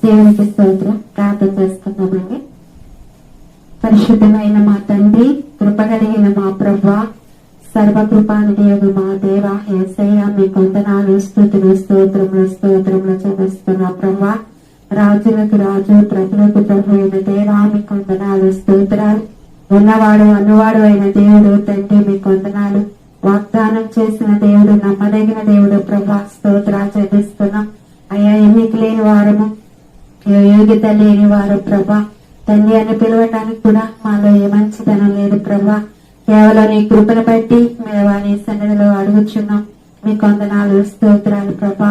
దేవునికి స్తోత్రం. ప్రార్థన చేసుకుందామండి. పరిశుద్ధమైన మా తండ్రి, కృపగలిగిన మా ప్రభువా, సర్వకృపానిధియగు మా దేవా యేసయ్య, మీ వందనాలు, స్తుతులు, స్తోత్రములు చెల్లిస్తున్నా ప్రభువా. రాజులకు రాజు, ప్రభులకు ప్రభు అయిన దేవా, మీ వందనాలు, స్తోత్రాలు. ఉన్నవాడు అన్నవాడు అయిన దేవుడు తండ్రి, మీ వందనాలు. వాగ్దానం చేసిన దేవుడు, నమ్మదగిన దేవుడు ప్రభా, స్తోత్రాలు చెల్లిస్తున్నాం అయ్యా. ఎన్నిక లేని వారము, యోగ్యత లేని వారు ప్రభా, తండ్రి అని పిలవటానికి కూడా మాలో ఏ మంచితనం లేదు ప్రభా. కేవలం నీ కృపను బట్టి మేము నీ సన్నిధిలో అడుగుచున్నాం. మీ వందనాలు, స్తోత్రాలు ప్రభా.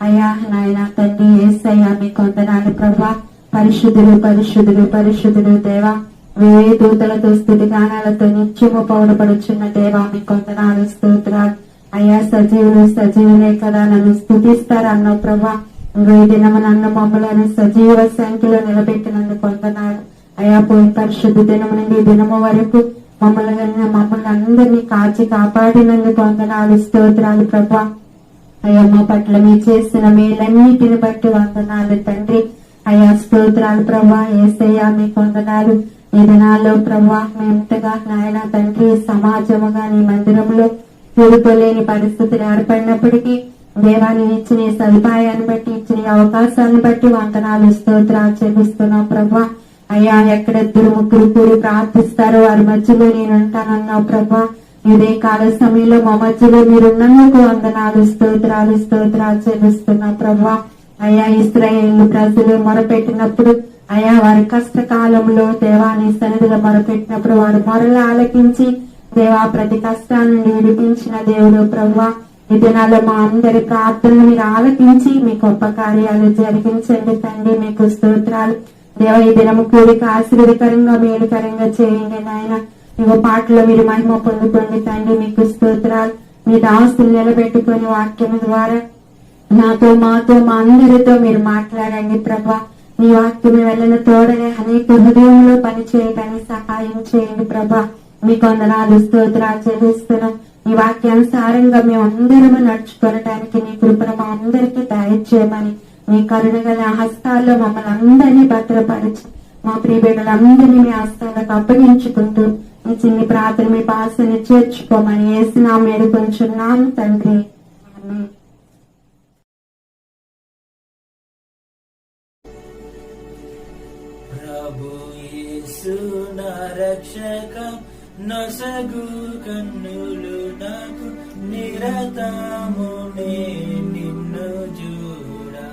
అయ్యా నాయన తండ్రి యేసయ్యా, మీ వందనాలు ప్రభా. పరిశుద్ధులు పరిశుద్ధులు పరిశుద్ధులు దేవా, వేరే దూతలతో స్థుతి గానాలతో నిత్యము పౌడపడుచున్న దేవా, మీ వందనాలు, స్తోత్రాలు. అయ్యా సజీవులే కదా నన్ను స్థుతిస్తారన్నావు ప్రభా. ఈ దినము నన్ను మమ్మలను సజీవ సంఖ్యలో నిలబెట్టినందుకు వందనాలు అయ్యా. పోయిన పరిశుద్ధ దినము నుండి దినము వరకు మమ్మల్ని అందరినీ కాచి కాపాడినందుకు వందనాలు, స్తోత్రాలు ప్రభా. అయ్యా మా పట్ల మీరు చేసిన మేలన్నిటిని బట్టి వందనాలు తండ్రి. అయ్యా స్తోత్రాలు ప్రభా. యేసయ్యా మీకు వందనాలు. ఈ దినాల్లో ప్రభా మేమంతగా నాయన తండ్రి సమాజముగా నీ మందిరంలో కూడుకోలేని పరిస్థితులు ఏర్పడినప్పటికీ దేవాన్ని ఇచ్చిన సదుపాయాన్ని బట్టి, ఇచ్చిన అవకాశాన్ని బట్టి వందనాలు, స్తోత్రాలు చెల్లిస్తున్నాం ప్రభా. అయ్యా ఎక్కడ 2-3 కూడి ప్రార్థిస్తారో వారి మధ్యలో నేను ఉంటానన్నావు ప్రభా. ఇదే కాల సమయంలో మా మధ్యలో మీరున్నందుకు వందనాలు, స్తోత్రాలు చెల్లిస్తున్నాం ప్రభా. అయ్యా ఇశ్రాయేలు ప్రజలు మొరపెట్టినప్పుడు, అయ్యా వారి కష్టకాలంలో దేవాన్ని సన్నిధిలో మొరపెట్టినప్పుడు వారు మొరలు ఆలకించి దేవా ప్రతి కష్టాన్ని నుండి విడిపించిన దేవుడు ప్రభా. ఈ దినాల్లో మా అందరి ప్రార్థనలు మీరు ఆలకించి మీ గొప్ప కార్యాలు జరిగించండి తండ్రి. మీకు స్తోత్రాలు దేవ. ఈ దినము కూడిక ఆశీర్వదకరంగా మేలుకరంగా చేయండి నాయన. ఇగో పాటలో మీరు మహిమ పొందుకోండి తండ్రి. మీకు స్తోత్రాలు. మీ దాసులు నిలబెట్టుకుని వాక్యం ద్వారా నాతో మాతో మా అందరితో మీరు మాట్లాడండి ప్రభా. మీ వాక్యం వెళ్ళని తోడగా అనేక హృదయంలో పని చేయడానికి సహాయం చేయండి ప్రభా. మీకు వందనాలు, స్తోత్రాలు చెల్లిస్తున్నాం. ఈ వాక్యానుసారంగా మేము అందరము నడుచుకోవటానికి నీ కృపను మా అందరికీ దయచేయమని మీ కరుణగల హస్తాల్లో మమ్మల్ని అందరినీ భద్రపరిచి మా ప్రియ బిడ్డలందరినీ మీ హస్తాలకు అప్పగించుకుంటూ మీ చిన్ని ప్రార్థన మీ పాసని చేర్చుకోమని యేసునామమున వేడుకొంచున్నాం తండ్రి. ఆమేన్. ప్రభు యేసు నా రక్షక, నొసగు కన్నులు నాకు నిరతము నిన్ను చూడా.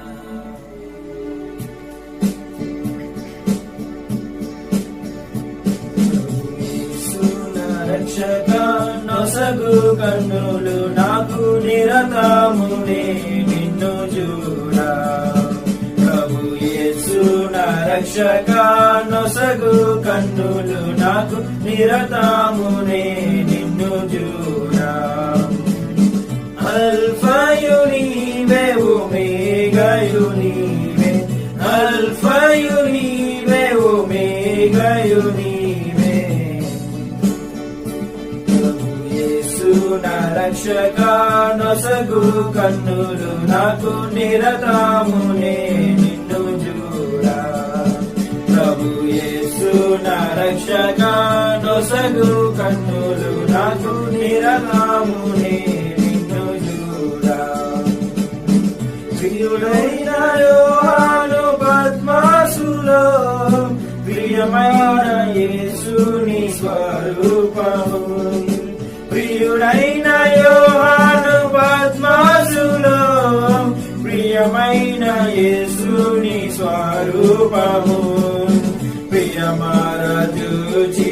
యేసు నా రక్షక, నొసగు కన్నులు నాకు నిరతము నిన్ను చూడా. ప్రభు యేసు నా రక్షక, నొసగు కన్నులు నాకు నిరతమునే నిన్ను చూడా. అల్ఫయు నీవే, ఒమేగయు నీవే, అల్ఫయు నీవే, ఒమేగయు నీవే. ప్రభు యేసు నా రక్షక, నొసగు కన్నులు నాకు నిరతమునే నిన్ను చూడా. ప్రభు యేసు నా రక్షక, నొసగు కన్నులు నాకు నిరతమునే నిన్ను చూడా. ప్రియుడైన యోహాను పద్మాసులో ప్రియమైన యేసుని స్వరూపము. ప్రియుడైన యోహాను పద్మాసులో ప్రియమైన యేసుని స్వరూపము. ప్రియమారజూచి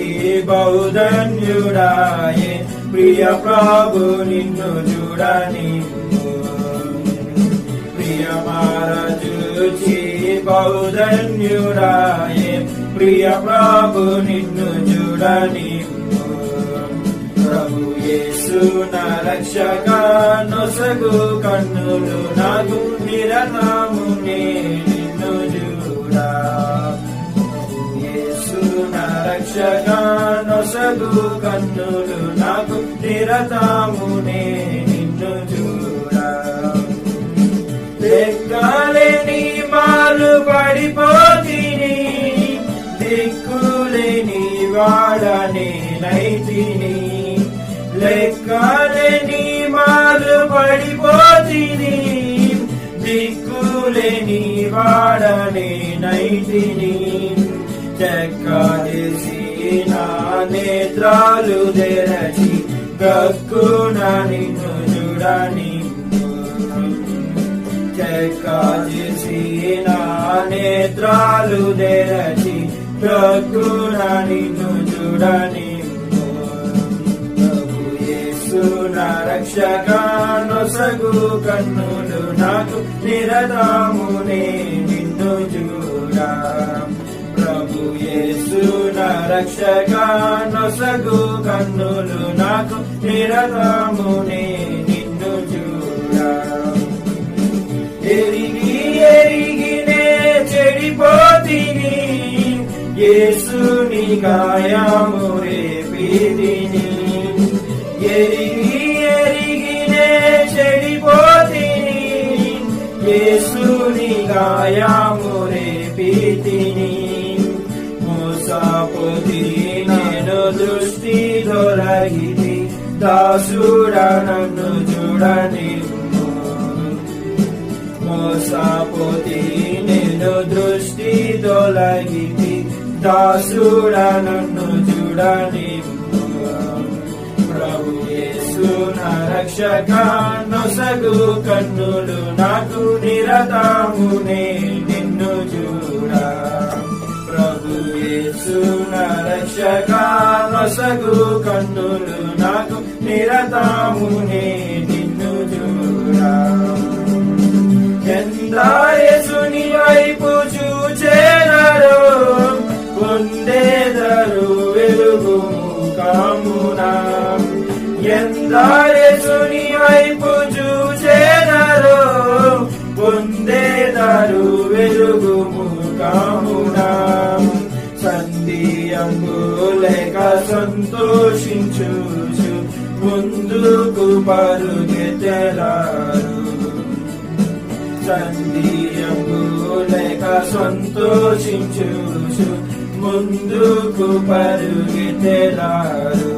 బౌధన్యుడాయే, ప్రియ ప్రభు నిన్ను చూడని. ప్రియమారజూచి బౌధన్యుడాయే, ప్రియ ప్రభు నిన్ను చూడని. ప్రభు యేసు నా రక్షక, నొసగు కన్నులు నాకు నిరతమునే నిన్ను చూడా. యేసు నా రక్షక, నొసగు కన్నులు నాకు నిరతమునే నిన్ను చూడా. లెక్కలేని మారు పడి దిక్కులేని వాడనేనైతిని, లెక్కలేని మారు పడిపోతిని, దిక్కులేని వాడనేనైతిని. చెక్కలేసి నా నేత్రాలు తెరచి గక్కున నిన్ను చూడని, చెక్కలేసి నా నేత్రాలు తెరచి గక్కున నిన్ను చూడని. ప్రభు యేసు నా రక్షక నొసగు కన్నులు నాకు నిరతమునే నిన్ను చూడా. ప్రభు యేసు నా రక్షక నొసగు కన్నులు నాకు నిరతమునే నిన్ను చూడా. ఎరిగి ఎరిగినే చెడిపోతిని, యేసుని గాయము రేపితిని. ఎరిగి ఎరిగినే చెడిపోతిని, యేసుని గాయము రేపితిని. మోసపోతి నేను దృష్టి దొరగితి, దాసుడ నన్ను చూడని. మోసపోతి నేను దృష్టి దొలగితి, దాసుడ నన్ను చూడని. ప్రభు యేసు నా రక్షక నొసగు కన్నులు నాకు నిరతమునే నిన్ను చూడా. ప్రభు యేసు నా రక్షక నొసగు కన్నులు నాకు నిరతమునే నిన్ను చూడా. యేసుని వైపు చూచెదరు, పొందెదరు వెలుగు ముఖమున. యేసుని వైపు చూచెదరు, పొందెదరు వెలుగు ముఖమున. సంధియంబు లేక సంతోషించుచు ముందుకు పరుగెత్తెదరు. సంధియంబు లేక సంతోషించుచు ముందుకు పరుగెత్తెదరు.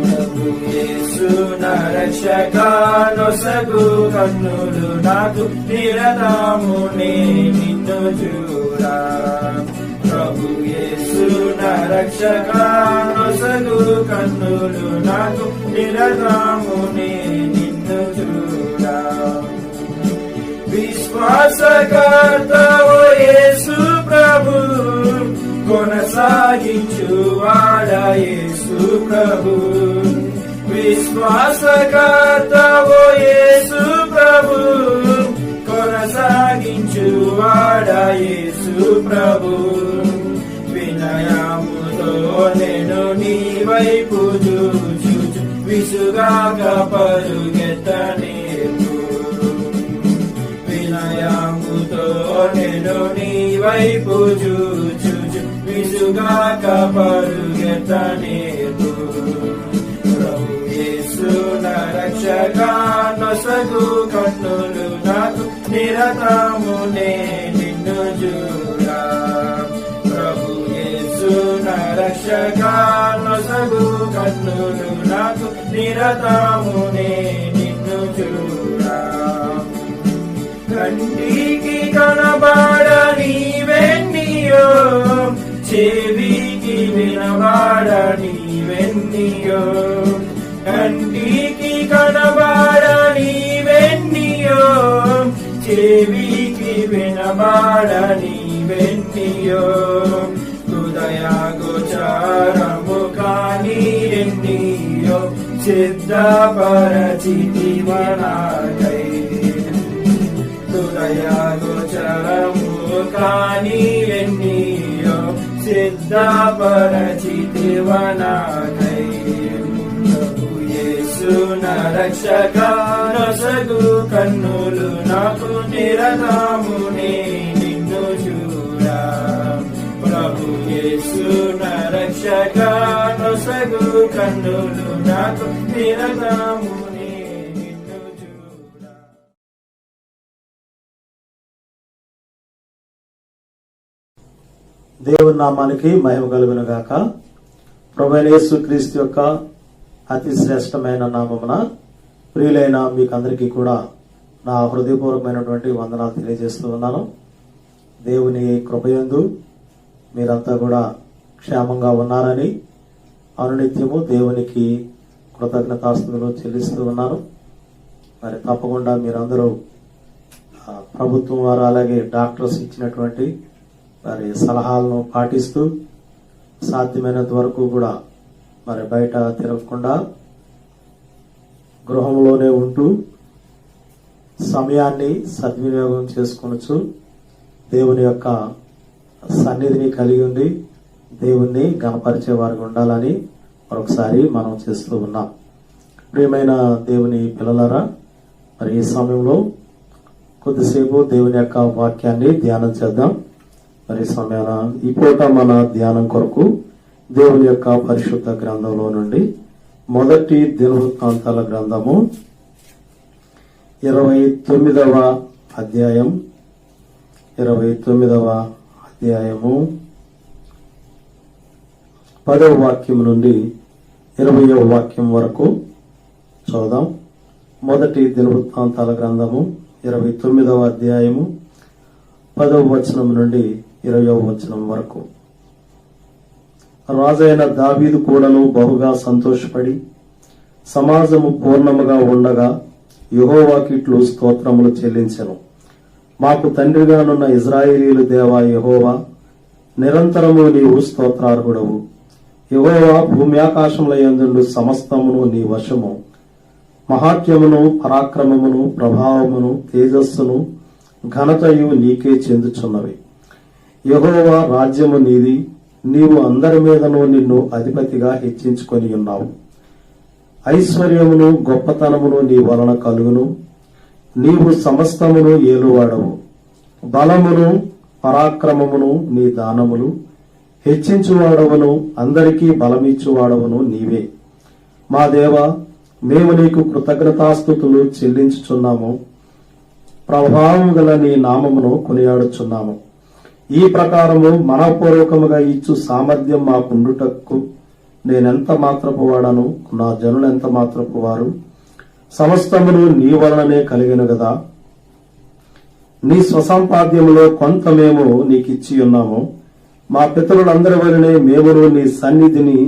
ప్రభు యేసు నా రక్షక నొసగు కన్నులు నాకు నిరతమునే నిన్ను చూడా. ప్రభు యేసు నా రక్షక నొసగు కన్నులు నాకు నిరతమునే నిన్ను చూడా. విశ్వాసకర్తవు యేసు ప్రభు, కొనసాగించువాడ యేసు ప్రభు. విశ్వాసకర్తవు యేసు ప్రభు, కొనసాగించువాడ యేసు ప్రభు. వినయముతో నేను నీ వైపు చూచు, విసుగాక పరుగెత్తనేర్పు. వినయముతో నేను నీ వైపు చూచు, విసుగాక పరుగెత్తనేర్పు. ప్రభు యేసు నా రక్షక నొసగు కన్నులు నాకు నిరతమునే నిన్ను చూడా. ప్రభు యేసు నా రక్షక నొసగు కన్నులు నాకు నిరతమునే నిన్ను చూడా. కంటికి కనబడని వెన్నీయో, చెవికి వినబడని వెన్నీయో. కంటికి కనబడని వెన్నీయో, చెవికి వినబడని వెన్నీయో. హృదయ గోచరము కాని ఎన్నీయో, సిద్ధపరచితివనాకై. హృదయ గోచరము కాని ఎన్నీయో, సిద్ధపరచితివనాకై. ప్రభు యేసు నా రక్షక నొసగు కన్నులు నాకు నిరతమునే నిన్ను చూడా. ప్రభు యేసు నా రక్షక నొసగు కన్నులు నాకు నిరతమునే నిన్ను చూడా. దేవుని నామానికి మహిమ కలుగును గాక. ప్రభువైన యేసుక్రీస్తు యొక్క అతి శ్రేష్టమైన నామమున ప్రియులైన మీకందరికీ కూడా నా హృదయపూర్వకమైనటువంటి వందనాలు తెలియజేస్తూ ఉన్నాను. దేవుని కృపయందు మీరంతా కూడా క్షేమంగా ఉన్నారని అనునిత్యము దేవునికి కృతజ్ఞతాస్తుతులు చెల్లిస్తూ ఉన్నాను. మరి తప్పకుండా మీరందరూ ప్రభుత్వం వారు అలాగే డాక్టర్స్ ఇచ్చినటువంటి మరి సలహాలను పాటిస్తూ సాధ్యమైనంత వరకు కూడా మరి బయట తిరగకుండా గృహంలోనే ఉంటూ సమయాన్ని సద్వినియోగం చేసుకొనొచ్చు దేవుని యొక్క సన్నిధిని కలిగి ఉండి దేవుణ్ణి గణపరిచేవారుగా ఉండాలని మరొకసారి మనం చేస్తూ ఉన్నాం. ప్రియమైన దేవుని పిల్లలారా, మరి ఈ సమయంలో కొద్దిసేపు దేవుని యొక్క వాక్యాన్ని ధ్యానం చేద్దాం. మరి సమయాన ఈ పూట మన ధ్యానం కొరకు దేవుని యొక్క పరిశుద్ధ గ్రంథంలో నుండి మొదటి దినవృత్తాంతాల గ్రంథము 29వ అధ్యాయం 10వ వాక్యం నుండి 20వ వాక్యం వరకు చూద్దాం. మొదటి దినవృత్తాంతాల గ్రంథము 29వ అధ్యాయము 10వ వచనం నుండి 20వ వచనం వరకు. రాజైన దావీదు కూడాను బహుగా సంతోషపడి సమాజము పూర్ణముగా ఉండగా యెహోవాకి ఇట్లు స్తోత్రములు చెల్లించెను. మాకు తండ్రిగానున్న ఇజ్రాయేలీయుల దేవా యెహోవా, నిరంతరము నీవు స్తోత్రార్హుడవు. యెహోవా, భూమి ఆకాశముల యందుండు సమస్తమును నీ వశము. మహాత్యమును, పరాక్రమమును, ప్రభావమును, తేజస్సును, ఘనతయు నీకే చెందుచున్నవి. యెహోవా, రాజ్యము నీది, నీవు అందరి మీదను నిన్ను అధిపతిగా హెచ్చించుకొని ఉన్నావు. ఐశ్వర్యమును, గొప్పతనమును నీ వలన కలుగును. నీవు సమస్తమును ఏలువాడవు. బలమును, పరాక్రమమును నీ దానములు. హెచ్చించువాడవను, అందరికీ బలమిచ్చువాడవను నీవే. మా దేవా, మేము నీకు కృతజ్ఞతాస్తుతులు చెల్లించుచున్నాము. ప్రభావం గల నీ నామమును కొనియాడుచున్నాము. ఈ ప్రకారము మనపూర్వకముగా ఇచ్చు సామర్థ్యం మాకుండుటకు నేనెంత మాత్రపు వాడను, నా జనులెంత మాత్రపు వారు. సమస్తమును నీ వలననే కలిగిన గదా. నీ స్వసంపాద్యములో కొంత మేము నీకిచ్చి ఉన్నాము. మా పితరులందరి వలనే మేమును నీ సన్నిధిని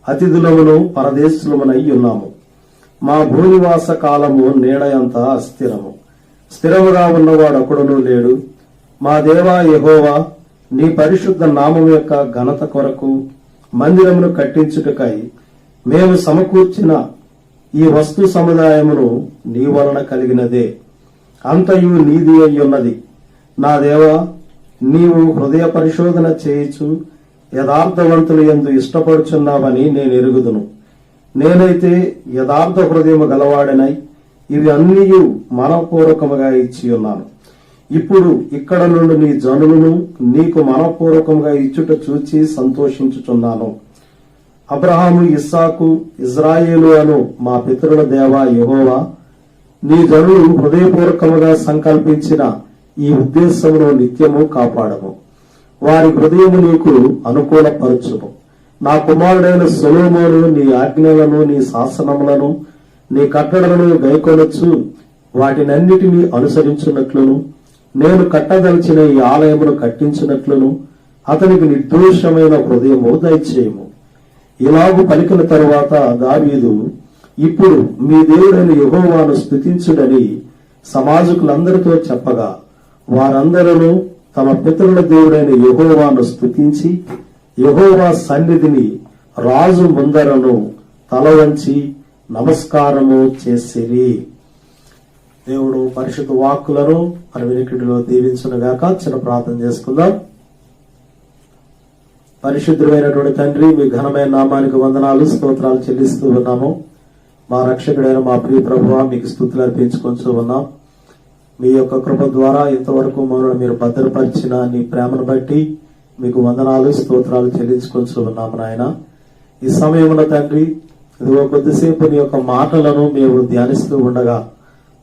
అతిథులమును పరదేశులమునై ఉన్నాము. మా భూనివాస కాలము నీడయంత అస్థిరము. స్థిరముగా ఉన్నవాడొకడునూ లేడు. మా దేవా యెహోవా, నీ పరిశుద్ధ నామము యొక్క ఘనత కొరకు మందిరమును కట్టించుటకై మేము సమకూర్చిన ఈ వస్తు సముదాయమును నీ వలన కలిగినదే. అంతయు నీది అయ్యున్నది. నా దేవా, నీవు హృదయ పరిశోధన చేయుచు యథార్థవంతుల యందు ఇష్టపడుచున్నావని నేను ఎరుగుదును. నేనైతే యథార్థ హృదయము గలవాడనై ఇవి అన్నీ మనపూర్వకముగా ఇచ్చి ఉన్నాను. ఇప్పుడు ఇక్కడ నుండి నీ జనులను నీకు మనపూర్వకంగా ఇచ్చుట చూచి సంతోషించుచున్నాను. అబ్రహాము, ఇస్సాకు, ఇజ్రాయేలు అను మా పితరుల దేవా యెహోవా, నీ జనులు హృదయపూర్వకముగా సంకల్పించిన ఈ ఉద్దేశమును నిత్యము కాపాడము. వారి హృదయము నీకు అనుకూలపరచుము. నా కుమారుడైన సొలొమోను నీ ఆజ్ఞలను, నీ శాసనములను, నీ కట్టడలను గైకొనొచ్చు వాటినన్నిటినీ అనుసరించున్నట్లును, నేను కట్టదలిచిన ఈ ఆలయమును కట్టించినట్లును అతనికి నిర్దోషమైన హృదయము దయచేయము. ఇలాగు పలికిన తరువాత దావీదు, ఇప్పుడు మీ దేవుడైన యెహోవాను స్తుతించుడని సమాజకులందరితో చెప్పగా, వారందరూ తమ పితరుల దేవుడైన యెహోవాను స్తుతించి యెహోవా సన్నిధిని రాజు ముందరను తల వంచి నమస్కారము చేసిరి. దేవుడు పరిశుద్ధ వాక్కులను మన వినికిడిలో దీవించునుగాక. చిన్న ప్రార్థన చేసుకుందాం. పరిశుద్ధుడైనటువంటి తండ్రి, మీ ఘనమైన నామానికి వందనాలు, స్తోత్రాలు చెల్లిస్తూ ఉన్నాము. మా రక్షకుడైన మా ప్రియ ప్రభువా, మీకు స్తుతులు అర్పించుకుంటూ ఉన్నాం. మీ యొక్క కృప ద్వారా ఇంతవరకు మమ్మల్ని మీరు భద్రపరిచిన నీ ప్రేమను బట్టి మీకు వందనాలు, స్తోత్రాలు చెల్లించుకుంటూ ఉన్నాము నాయన. ఈ సమయంలో తండ్రి, ఇదిగో కొద్దిసేపు నీ యొక్క మాటలను మేము ధ్యానిస్తూ ఉండగా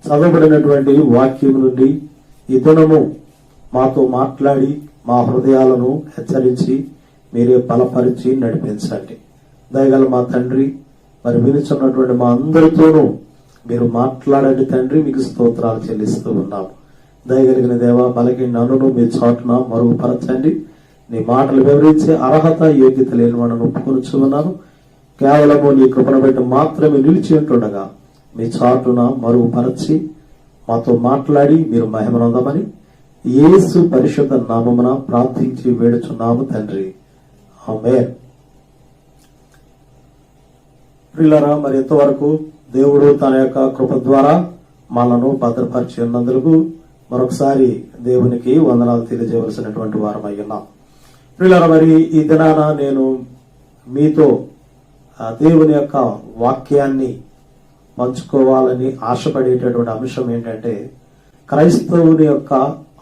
చదవబడినటువంటి వాక్యం నుండి ఈ దినము మాతో మాట్లాడి మా హృదయాలను హెచ్చరించి మీరే బలపరిచి నడిపించండి. దయగల మా తండ్రి, మరి వినుచున్నటువంటి మా అందరితోనూ మీరు మాట్లాడండి తండ్రి. మీకు స్తోత్రాలు చెల్లిస్తూ ఉన్నాము. దయగలిగిన దేవ, బలకి నన్ను మీ చాటున మరుగుపరచండి. నీ మాటలు వివరించే అర్హత యోగ్యత లేని వాడిని ఒప్పుకొనుచు ఉన్నాను. కేవలము నీ కృపను బట్టి మాత్రమే నిలిచి ఉంటుండగా మీ చాటున మరుగుపరచి మాతో మాట్లాడి మీరు మహిమనందమని యేసు పరిశుద్ధ నామమున ప్రార్థించి వేడుచున్నాము తండ్రి, ఆమేన్. ప్రియులారా, మరి ఇంతవరకు దేవుడు తన యొక్క కృప ద్వారా మనను భద్రపరిచి ఉన్నందుకు మరొకసారి దేవునికి వందనాలు తెలియజేయవలసినటువంటి వారం అయ్యున్నాం. ప్రియులారా, మరి ఈ దినాన నేను మీతో దేవుని యొక్క వాక్యాన్ని పంచుకోవాలని ఆశపడేటటువంటి అంశం ఏంటంటే క్రైస్తవుని యొక్క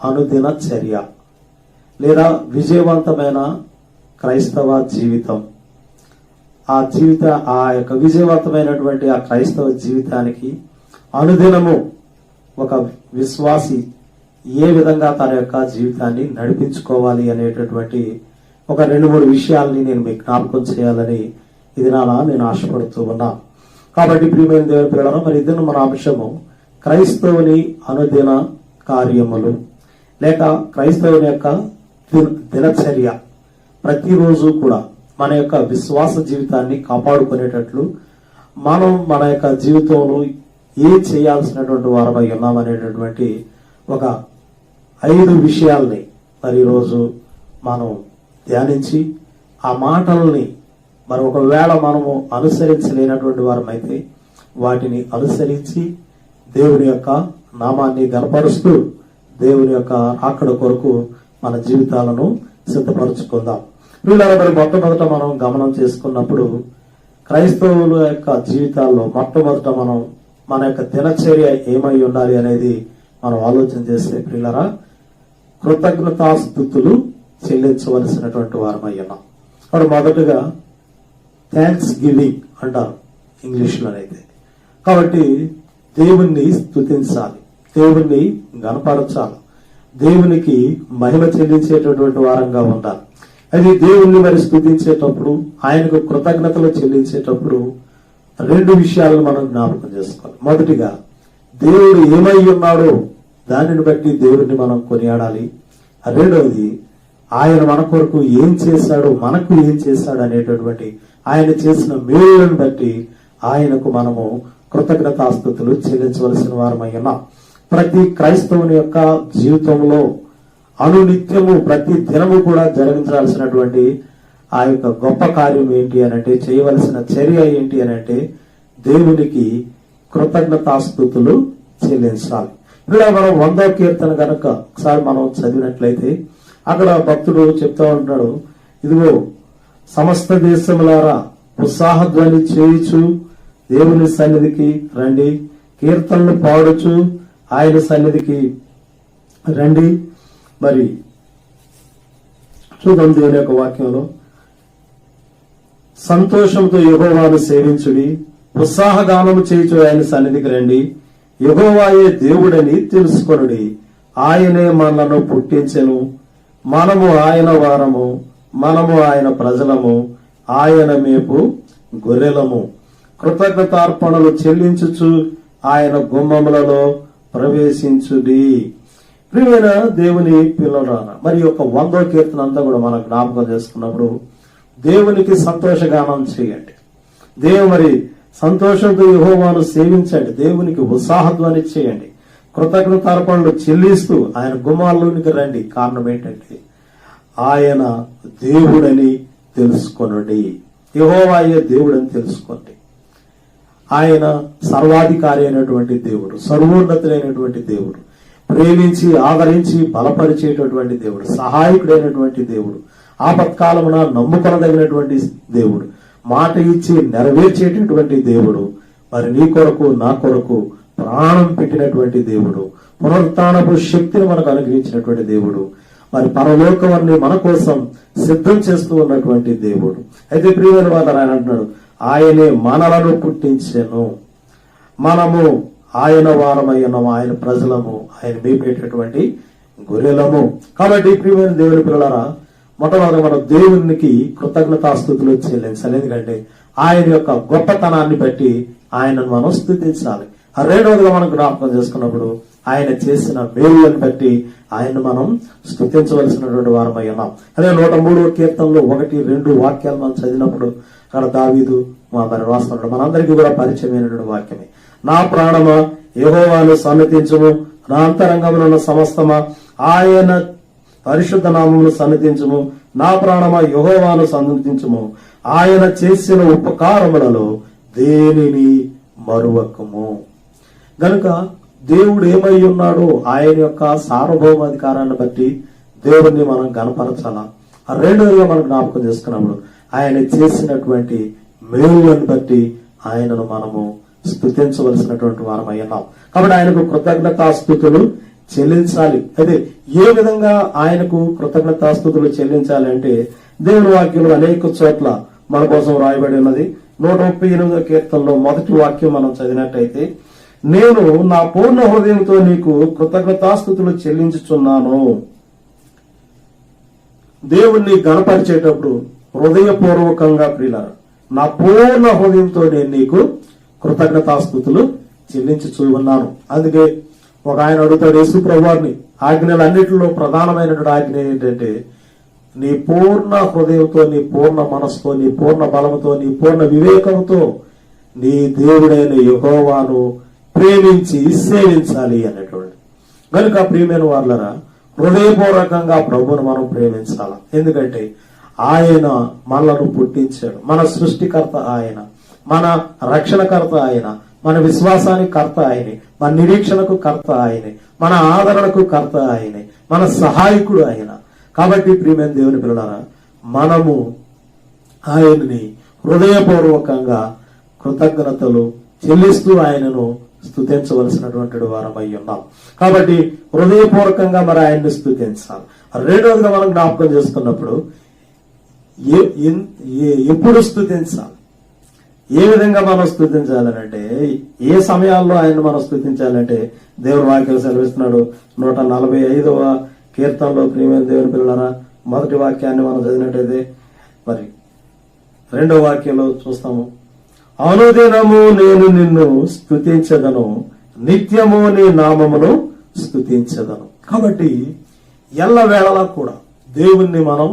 అనుదిన చర్య లేదా విజయవంతమైన క్రైస్తవ జీవితం. ఆ యొక్క విజయవంతమైనటువంటి ఆ క్రైస్తవ జీవితానికి అనుదినము ఒక విశ్వాసి ఏ విధంగా తన యొక్క జీవితాన్ని నడిపించుకోవాలి అనేటటువంటి ఒక 2-3 విషయాల్ని నేను మీకు జ్ఞాపకం చేయాలని ఇది నేను ఆశపడుతూ ఉన్నా. కాబట్టి ప్రియమైన దేవుని పిల్లలు, మరి ఇద్దరు మన అంశము క్రైస్తవుని అనుదిన కార్యములు లేక క్రైస్తవుని యొక్క దినచర్య. ప్రతిరోజు కూడా మన యొక్క విశ్వాస జీవితాన్ని కాపాడుకునేటట్లు మనం మన యొక్క జీవితంలో ఏం చేయాల్సినటువంటి వారమై ఉన్నామనేటటువంటి ఒక 5 విషయాల్ని మరి ఈరోజు మనం ధ్యానించి ఆ మాటల్ని మరి ఒకవేళ మనము అనుసరించలేనటువంటి వారమైతే వాటిని అనుసరించి దేవుని యొక్క నామాన్ని గనపరుస్తూ దేవుని యొక్క రాకడ కొరకు మన జీవితాలను సిద్ధపరచుకుందాం. వీళ్ళ మొట్టమొదట మనం గమనం చేసుకున్నప్పుడు క్రైస్తవుల యొక్క జీవితాల్లో మొట్టమొదట మనం మన యొక్క దినచర్య ఏమై ఉండాలి అనేది మనం ఆలోచన చేస్తే ప్రియులరా, కృతజ్ఞతాస్తుతులు చెల్లించవలసినటువంటి వారమై ఉన్నాం. అప్పుడు మొదటగా థ్యాంక్స్ గివింగ్ అంటారు ఇంగ్లీష్లోనైతే. కాబట్టి దేవుణ్ణి స్తుతించాలి, దేవుణ్ణి గణపరచాలి, దేవునికి మహిమ చెల్లించేటటువంటి వారంగా ఉండాలి. అది దేవుణ్ణి మరి స్తుతించేటప్పుడు, ఆయనకు కృతజ్ఞతలు చెల్లించేటప్పుడు 2 విషయాలను మనం జ్ఞాపకం చేసుకోవాలి. మొదటిగా దేవుడు ఏమై ఉన్నాడో దానిని బట్టి దేవుడిని మనం కొనియాడాలి. రెండవది ఆయన మన కొరకు ఏం చేశాడు, మనకు ఏం చేశాడు అనేటటువంటి ఆయన చేసిన మేలులను బట్టి ఆయనకు మనము కృతజ్ఞతాస్తుతులు చెల్లించవలసిన వారమై ఉన్నాం. ప్రతి క్రైస్తవుని యొక్క జీవితంలో అనునిత్యము ప్రతి దినము కూడా జరిగించాల్సినటువంటి ఆ యొక్క గొప్ప కార్యం ఏంటి అనంటే, చేయవలసిన చర్య ఏంటి అనంటే దేవునికి కృతజ్ఞతాస్తుతులు చెల్లించాలి. ఇలా మనం 100వ కీర్తన కనుక ఒకసారి మనం చదివినట్లయితే అక్కడ భక్తుడు చెప్తా ఉంటున్నాడు, ఇదిగో సమస్త దేశములారా ఉత్సాహధ్వని చేయుచు దేవుని సన్నిధికి రండి, కీర్తనలు పాడుచు ఆయన సన్నిధికి రండి. మరి చూద్దాం దేవుని యొక్క వాక్యంలో, సంతోషంతో యెహోవాను సేవించుడి, ఉత్సాహగానము చేయుచు ఆయన సన్నిధికి రండి, యెహోవాయే దేవుడని తెలుసుకొనుడి, ఆయనే మనలను పుట్టించెను, మనము ఆయన వారము, మనము ఆయన ప్రజలము, ఆయన మేపు గొర్రెలము, కృతజ్ఞతార్పణలు చెల్లించుచు ఆయన గుమ్మములలో ప్రవేశించుడి. ప్రియమైన దేవుని పిల్లలారా, మరి ఒక 100వ కీర్తన అంతా కూడా మనం జ్ఞాపకం చేసుకున్నప్పుడు దేవునికి సంతోషగానం చేయండి. మరి సంతోషంతో యెహోవాను సేవించండి, దేవునికి ఉత్సాహధ్వని చేయండి, కృతజ్ఞతార్పణలు చెల్లిస్తూ ఆయన గుమ్మాల్లోనికి రండి. కారణం ఏంటంటే ఆయన దేవుడని తెలుసుకొనండి. యెహోవాయే దేవుడని తెలుసుకోండి. ఆయన సర్వాధికారి అయినటువంటి దేవుడు, సర్వోన్నతుడైనటువంటి దేవుడు, ప్రేమించి ఆదరించి బలపరిచేటటువంటి దేవుడు, సహాయకుడైనటువంటి దేవుడు, ఆపత్కాలమున నమ్ముకొనదగినటువంటి దేవుడు, మాట ఇచ్చి నెరవేర్చేటటువంటి దేవుడు, మరి నీ కొరకు నా కొరకు ప్రాణం పెట్టినటువంటి దేవుడు, పునరుత్థానపు శక్తిని మనకు అనుగ్రహించినటువంటి దేవుడు, మరి పరలోకమని మన కోసం సిద్ధం చేస్తూ ఉన్నటువంటి దేవుడు. అయితే ప్రియమైన వారు ఆయన అంటున్నాడు, ఆయనే మనలను పుట్టించెను, మనము ఆయన వారమై ఉన్నాము, ఆయన ప్రజలము, ఆయన మేపేటటువంటి గొర్రెలము. కాబట్టి ప్రియమైన దేవుని పిల్లలారా, మొట్టమొదటి మనం దేవునికి కృతజ్ఞతాస్తుతులు చెల్లించాలి. ఎందుకంటే ఆయన యొక్క గొప్పతనాన్ని బట్టి ఆయనను మనం స్తుతించాలి. రెండవదిగా మనం జ్ఞాపకం చేసుకున్నప్పుడు ఆయన చేసిన మేలులను బట్టి ఆయన మనం స్తుతించవలసినటువంటి వారమై ఉన్నాం. అదే 103వ కీర్తనలో 1-2 వాక్యాలు మనం చదివినప్పుడు అక్కడ దావీదు మరి రాస్తున్నాడు, మనందరికీ కూడా పరిచయమైనటువంటి వాక్యమే. నా ప్రాణమా యెహోవాను సన్నతించుము, నా అంతరంగంలో ఉన్న సమస్తమా ఆయన పరిశుద్ధ నామమును సన్నతించుము, నా ప్రాణమా యెహోవాను సన్నతించుము, ఆయన చేసిన ఉపకారములలో దేనిని మరువకము. గనుక దేవుడు ఏమై ఉన్నాడో ఆయన యొక్క సార్వభౌమాధికారాన్ని బట్టి దేవుణ్ణి మనం గణపరచాలా. రెండోదిగా మనం జ్ఞాపకం చేసుకున్నప్పుడు ఆయన చేసినటువంటి మేలులను బట్టి ఆయనను మనము స్తుతించవలసినటువంటి వారం అయ్యాం. కాబట్టి ఆయనకు కృతజ్ఞతాస్తుతులు చెల్లించాలి. అయితే ఏ విధంగా ఆయనకు కృతజ్ఞతాస్తుతులు చెల్లించాలి అంటే దేవుని వాక్యంలో అనేక చోట్ల మన కోసం రాయబడి ఉన్నది. 138వ కీర్తనలో మొదటి వాక్యం మనం చదివినట్టయితే, నేను నా పూర్ణ హృదయంతో నీకు కృతజ్ఞతాస్తుతులు చెల్లించుచున్నాను. దేవుణ్ణి గణపరిచేటప్పుడు హృదయపూర్వకంగా ప్రియులారా, నా పూర్ణ హృదయంతో నేను నీకు కృతజ్ఞతాస్తుతులు చెల్లించుచూ ఉన్నాను. అందుకే ఒక ఆయన అడుగుతాడు యేసు ప్రభువారిని, ఆజ్ఞలన్నిటిలో ప్రధానమైనటువంటి ఆజ్ఞ ఏంటంటే నీ పూర్ణ హృదయంతో, నీ పూర్ణ మనసుతో, నీ పూర్ణ బలముతో, నీ పూర్ణ వివేకంతో నీ దేవుడైన యెహోవాను ప్రేమించి సేవించాలి అన్నటువంటి. కనుక ప్రియమైన వాళ్ళరా, హృదయపూర్వకంగా ప్రభువును మనం ప్రేమించాలి. ఎందుకంటే ఆయన మనలను పుట్టించాడు, మన సృష్టికర్త ఆయన, మన రక్షణకర్త ఆయన, మన విశ్వాసానికి కర్త ఆయనే, మన నిరీక్షణకు కర్త ఆయనే, మన ఆదరణకు కర్త ఆయనే, మన సహాయకుడు ఆయన. కాబట్టి ప్రియమైన దేవుని పిల్లలారా, మనము ఆయనని హృదయపూర్వకంగా కృతజ్ఞతలు చెల్లిస్తూ ఆయనను స్తుతించవలసినటువంటి వారమై ఉన్నాం. కాబట్టి హృదయపూర్వకంగా మరి ఆయన్ని స్తుతించాలి. రెండవదిగా మనం జ్ఞాపకం చేసుకున్నప్పుడు ఎప్పుడు స్తుతించాలి, ఏ విధంగా మనం స్తుతించాలనంటే, ఏ సమయాల్లో ఆయన మనం స్తుతించాలంటే దేవుని వాక్యం సెలవిస్తున్నాడు. 145వ కీర్తనలో ప్రియమైన దేవుని పిల్లలారా, మొదటి వాక్యాన్ని మనం చదివినట్టయితే మరి 2వ వాక్యంలో చూస్తాము, అనుదినము నేను నిన్ను స్తుతించదను, నిత్యము నీ నామమును స్తుతించదను. కాబట్టి ఎల్లవేళలా కూడా దేవుణ్ణి మనం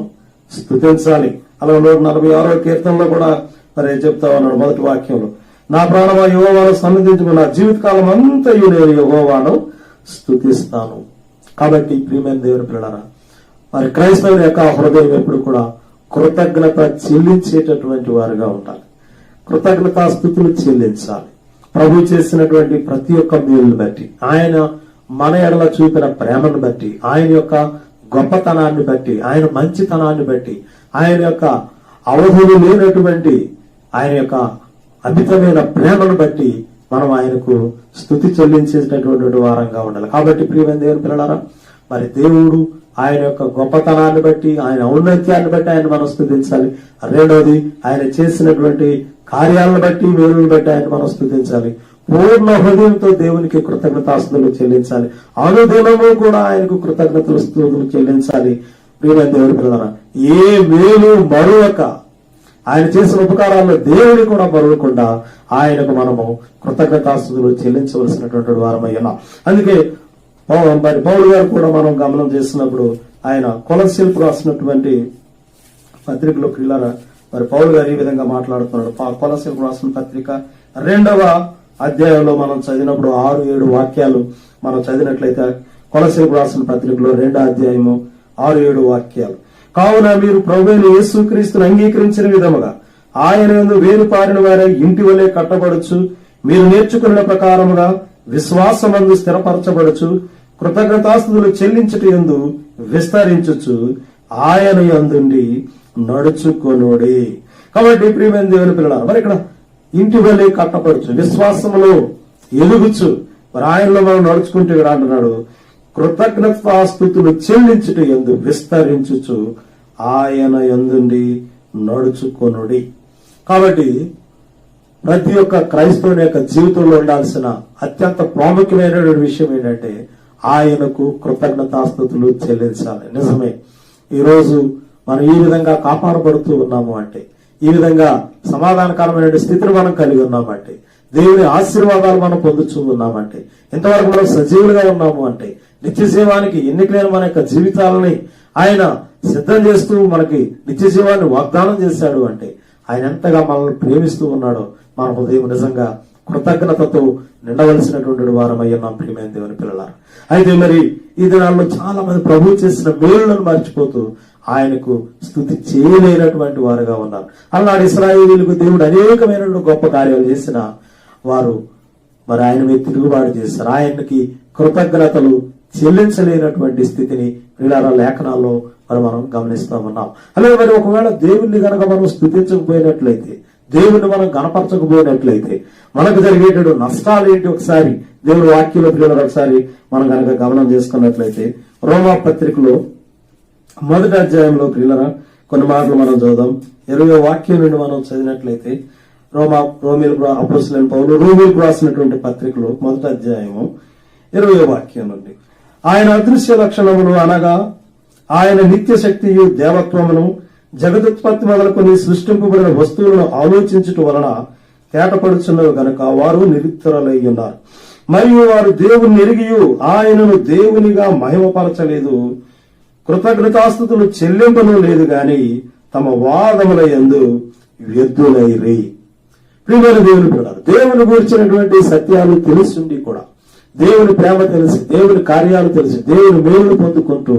స్తుతించాలి. అలా 146వ కీర్తనలో కూడా మరి చెప్తా ఉన్నాడు మొదటి వాక్యంలో, నా ప్రాణమా యెహోవాను సన్నిధించుము, నా జీవితకాలం అంతయు నేను యెహోవాను స్తుతిస్తాను. కాబట్టి ప్రియమైన దేవుని పిల్లలారా, మరి క్రైస్తవుని యొక్క హృదయం ఎప్పుడు కూడా కృతజ్ఞత చెల్లించేటటువంటి వారుగా ఉండాలి. కృతజ్ఞతాస్తుతులు చెల్లించాలి. ప్రభు చేసినటువంటి ప్రతి ఒక్క మేలును బట్టి, ఆయన మన ఎడల చూపిన ప్రేమను బట్టి, ఆయన యొక్క గొప్పతనాన్ని బట్టి, ఆయన మంచితనాన్ని బట్టి, ఆయన యొక్క అవధులు లేనటువంటి ఆయన యొక్క అమితమైన ప్రేమను బట్టి మనం ఆయనకు స్తుతి చెల్లించేటటువంటి వారంగా ఉండాలి. కాబట్టి ప్రియమైన దేవుని పిల్లలారా, మరి దేవుడు ఆయన యొక్క గొప్పతనాన్ని బట్టి, ఆయన ఔన్నత్యాన్ని బట్టి ఆయన మనం స్తుతించాలి. రెండవది ఆయన చేసినటువంటి కార్యాలను బట్టి, మేలును బట్టి ఆయన మనం స్తుతించాలి. పూర్ణ హృదయంతో దేవునికి కృతజ్ఞతాస్తుతులు చెల్లించాలి. అనుదినము కూడా ఆయనకు కృతజ్ఞతలు చెల్లించాలి. ప్రియమైన దేవుని పిల్లలారా, ఏ మేలు మరువక, ఆయన చేసిన ఉపకారాల్లో దేవుని కూడా మరువకుండా ఆయనకు మనము కృతజ్ఞతాస్తుతులు చెల్లించవలసినటువంటి వారమయ్యాం. అందుకే మరి పౌలు గారు కూడా మనం గమనం చేసినప్పుడు ఆయన కొలస్సీలకు రాసినటువంటి పత్రికలో ప్రియులారా, మరి పౌలు గారు ఈ విధంగా మాట్లాడుతున్నాడు. కొలస్సీలకు రాసిన పత్రిక 2వ అధ్యాయంలో మనం చదివినప్పుడు 6-7 వాక్యాలు మనం చదివినట్లయితే, కొలస్సీలకు రాసిన పత్రికలో 2వ అధ్యాయము 6-7 వాక్యాలు, కావున మీరు ప్రభువైన యేసుక్రీస్తును అంగీకరించిన విధముగా ఆయన యందు వేరు పారిన వారే ఇంటి వలె కట్టబడుచు, మీరు నేర్చుకున్న ప్రకారముగా విశ్వాసమందు స్థిరపరచబడుచు, కృతజ్ఞతాస్తుతులు చెల్లించుట యందు విస్తరించుచు, ఆయన యందుండి నడుచుకొనుడి. కాబట్టి ప్రియమైన దేవుని పిల్లలారా, మరి ఇక్కడ ఇంటి వలె కట్టబడుచు, విశ్వాసములో ఎదుగుచు, మరి ఆయనలో మనం నడుచుకుంటూ ఇక్కడ అంటున్నాడు, కృతజ్ఞతాస్తుతులు చెల్లించుట యందు విస్తరించుచు, ఆయన యందుండి నడుచుకొనుడి. కాబట్టి ప్రతి ఒక్క క్రైస్తవుని యొక్క జీవితంలో ఉండాల్సిన అత్యంత ప్రాముఖ్యమైనటువంటి విషయం ఏంటంటే ఆయనకు కృతజ్ఞతాస్తుతులు చెల్లించాలి. నిజమే, ఈరోజు మనం ఈ విధంగా కాపాడబడుతూ ఉన్నాము అంటే, ఈ విధంగా సమాధానకరమైన స్థితిని మనం కలిగి ఉన్నామంటే, దేవుని ఆశీర్వాదాలు మనం పొందుతూ ఉన్నామంటే, ఇంతవరకు మనం సజీవులుగా ఉన్నాము అంటే, నిత్య జీవానికి ఎన్నికలైన మన యొక్క జీవితాలని ఆయన సిద్ధం చేస్తూ మనకి నిత్య జీవాన్ని వాగ్దానం చేశాడు అంటే, ఆయన ఎంతగా మనల్ని ప్రేమిస్తూ ఉన్నాడో మన హృదయం నిజంగా కృతజ్ఞతతో నిండవలసినటువంటి వారమై ఉన్నాం ప్రియమైన దేవుని పిల్లలారా. అయితే మరి ఈ దినాల్లో చాలా మంది ప్రభు చేసిన మేలులను మర్చిపోతూ ఆయనకు స్తుతి చేయలేనటువంటి వారుగా ఉన్నారు. అలనాడు ఇశ్రాయేలీయులకు దేవుడు అనేకమైనటువంటి గొప్ప కార్యాలు చేసిన వారు మరి ఆయన మీద తిరుగుబాటు చేశారు. ఆయనకి కృతజ్ఞతలు చెల్లించలేనటువంటి స్థితిని పిల్లల లేఖనాల్లో మరి మనం గమనిస్తా ఉన్నాం. అలాగే మరి ఒకవేళ దేవుణ్ణి గనక మనం స్తుతించకపోయినట్లయితే, దేవుణ్ణి మనం గణపరచకపోయినట్లయితే మనకు జరిగేటటువంటి నష్టాలు ఏంటి ఒకసారి దేవుని వాక్యంలో పిల్లలు ఒకసారి మనం కనుక గమనం చేసుకున్నట్లయితే, రోమా పత్రికలో 1వ అధ్యాయంలో పిల్లల కొన్ని మాటలు మనం చదుదాం. 20వ వాక్యం నుండి మనం చదివినట్లయితే, రోమీలకు అపోస్తలుడైన పౌలు రోమీలకు రాసినటువంటి పత్రికలో 1వ అధ్యాయము 20వ వాక్యం నుండి, ఆయన అదృశ్య లక్షణములు అనగా ఆయన నిత్య శక్తియు దేవత్వమును జగదుత్పత్తి మొదలుకొని సృష్టింపబడిన వస్తువులను ఆలోచించుట వలన తేటపడుచున్నవి గనుక వారు నిరుత్తరులై ఉన్నారు. మరియు వారు దేవుని ఎరిగియు ఆయనను దేవునిగా మహిమపరచలేదు, కృతజ్ఞతాస్తుతులు చెల్లింపను లేదు గాని తమ వాదముల యందు వ్యర్థులైరి. ప్రియమైన దేవుని పిల్లలు, దేవుని గురించినటువంటి సత్యాలు తెలుసుండి కూడా, దేవుని ప్రేమ తెలిసి, దేవుని కార్యాలు తెలిసి, దేవుని మేలు పొందుకుంటూ